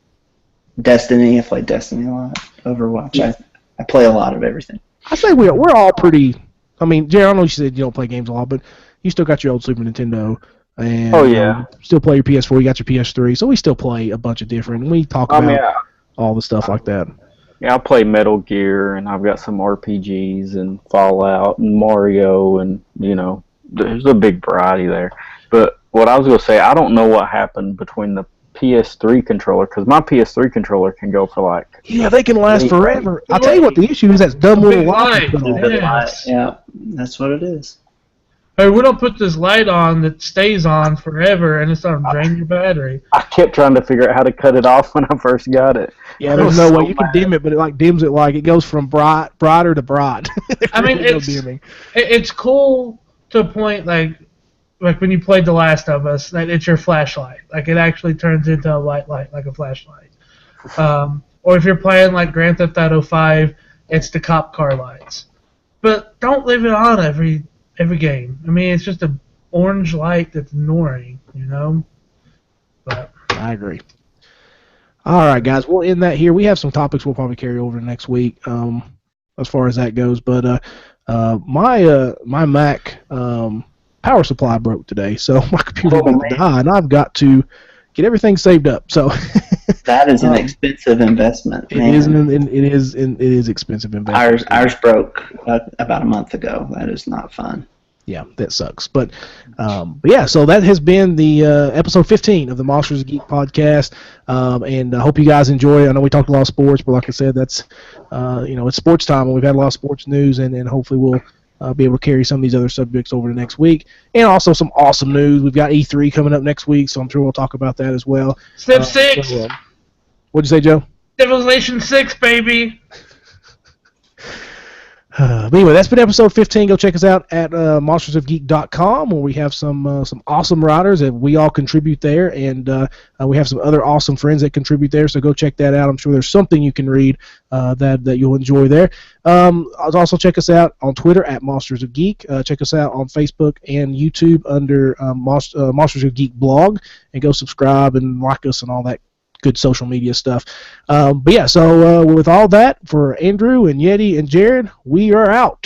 Destiny. I play Destiny a lot. Overwatch. Yeah. I play a lot of everything. I say we're all pretty. I mean, Jared, I know you said you don't play games a lot, but you still got your old Super Nintendo. And, still play your PS4. You got your PS3. So we still play a bunch of different. And we talk about all the stuff like that. Yeah, I play Metal Gear, and I've got some RPGs and Fallout and Mario, and there's a big variety there. But what I was going to say, I don't know what happened between the PS3 controller, because my PS3 controller can go for like... Yeah, they can last forever. I'll tell you what the issue is, that dumb little light. Yeah, that's what it is. Hey, we don't put this light on that stays on forever, and it's going to drain your battery. I kept trying to figure out how to cut it off when I first got it. Yeah, there's no way. You can dim it, but it dims it it goes from brighter to bright. I mean, it's cool to a point, like when you played The Last of Us, that it's your flashlight. Like, it actually turns into a light like a flashlight. Or if you're playing like Grand Theft Auto 5, it's the cop car lights. But don't leave it on every game. I mean, it's just an orange light that's annoying, But I agree. All right, guys, we'll end that here. We have some topics we'll probably carry over next week, as far as that goes. But my Mac power supply broke today, so my computer's going to die, and I've got to get everything saved up. So that is an expensive investment. Man. It is expensive investment. Ours broke about a month ago. That is not fun. Yeah, that sucks. But yeah, so that has been the episode 15 of the Monsters of Geek podcast, and I hope you guys enjoy it. I know we talked a lot of sports, but like I said, that's it's sports time, and we've had a lot of sports news, and hopefully we'll be able to carry some of these other subjects over to next week, and also some awesome news. We've got E3 coming up next week, so I'm sure we'll talk about that as well. Civ 6. What'd you say, Joe? Civilization 6, baby. But anyway, that's been episode 15. Go check us out at monstersofgeek.com, where we have some awesome writers that we all contribute there, and we have some other awesome friends that contribute there, so go check that out. I'm sure there's something you can read that you'll enjoy there. Also check us out on Twitter at Monsters of Geek. Check us out on Facebook and YouTube under Monsters of Geek blog, and go subscribe and like us and all that good social media stuff. But yeah, so with all that, for Andrew and Yeti and Jared, we are out.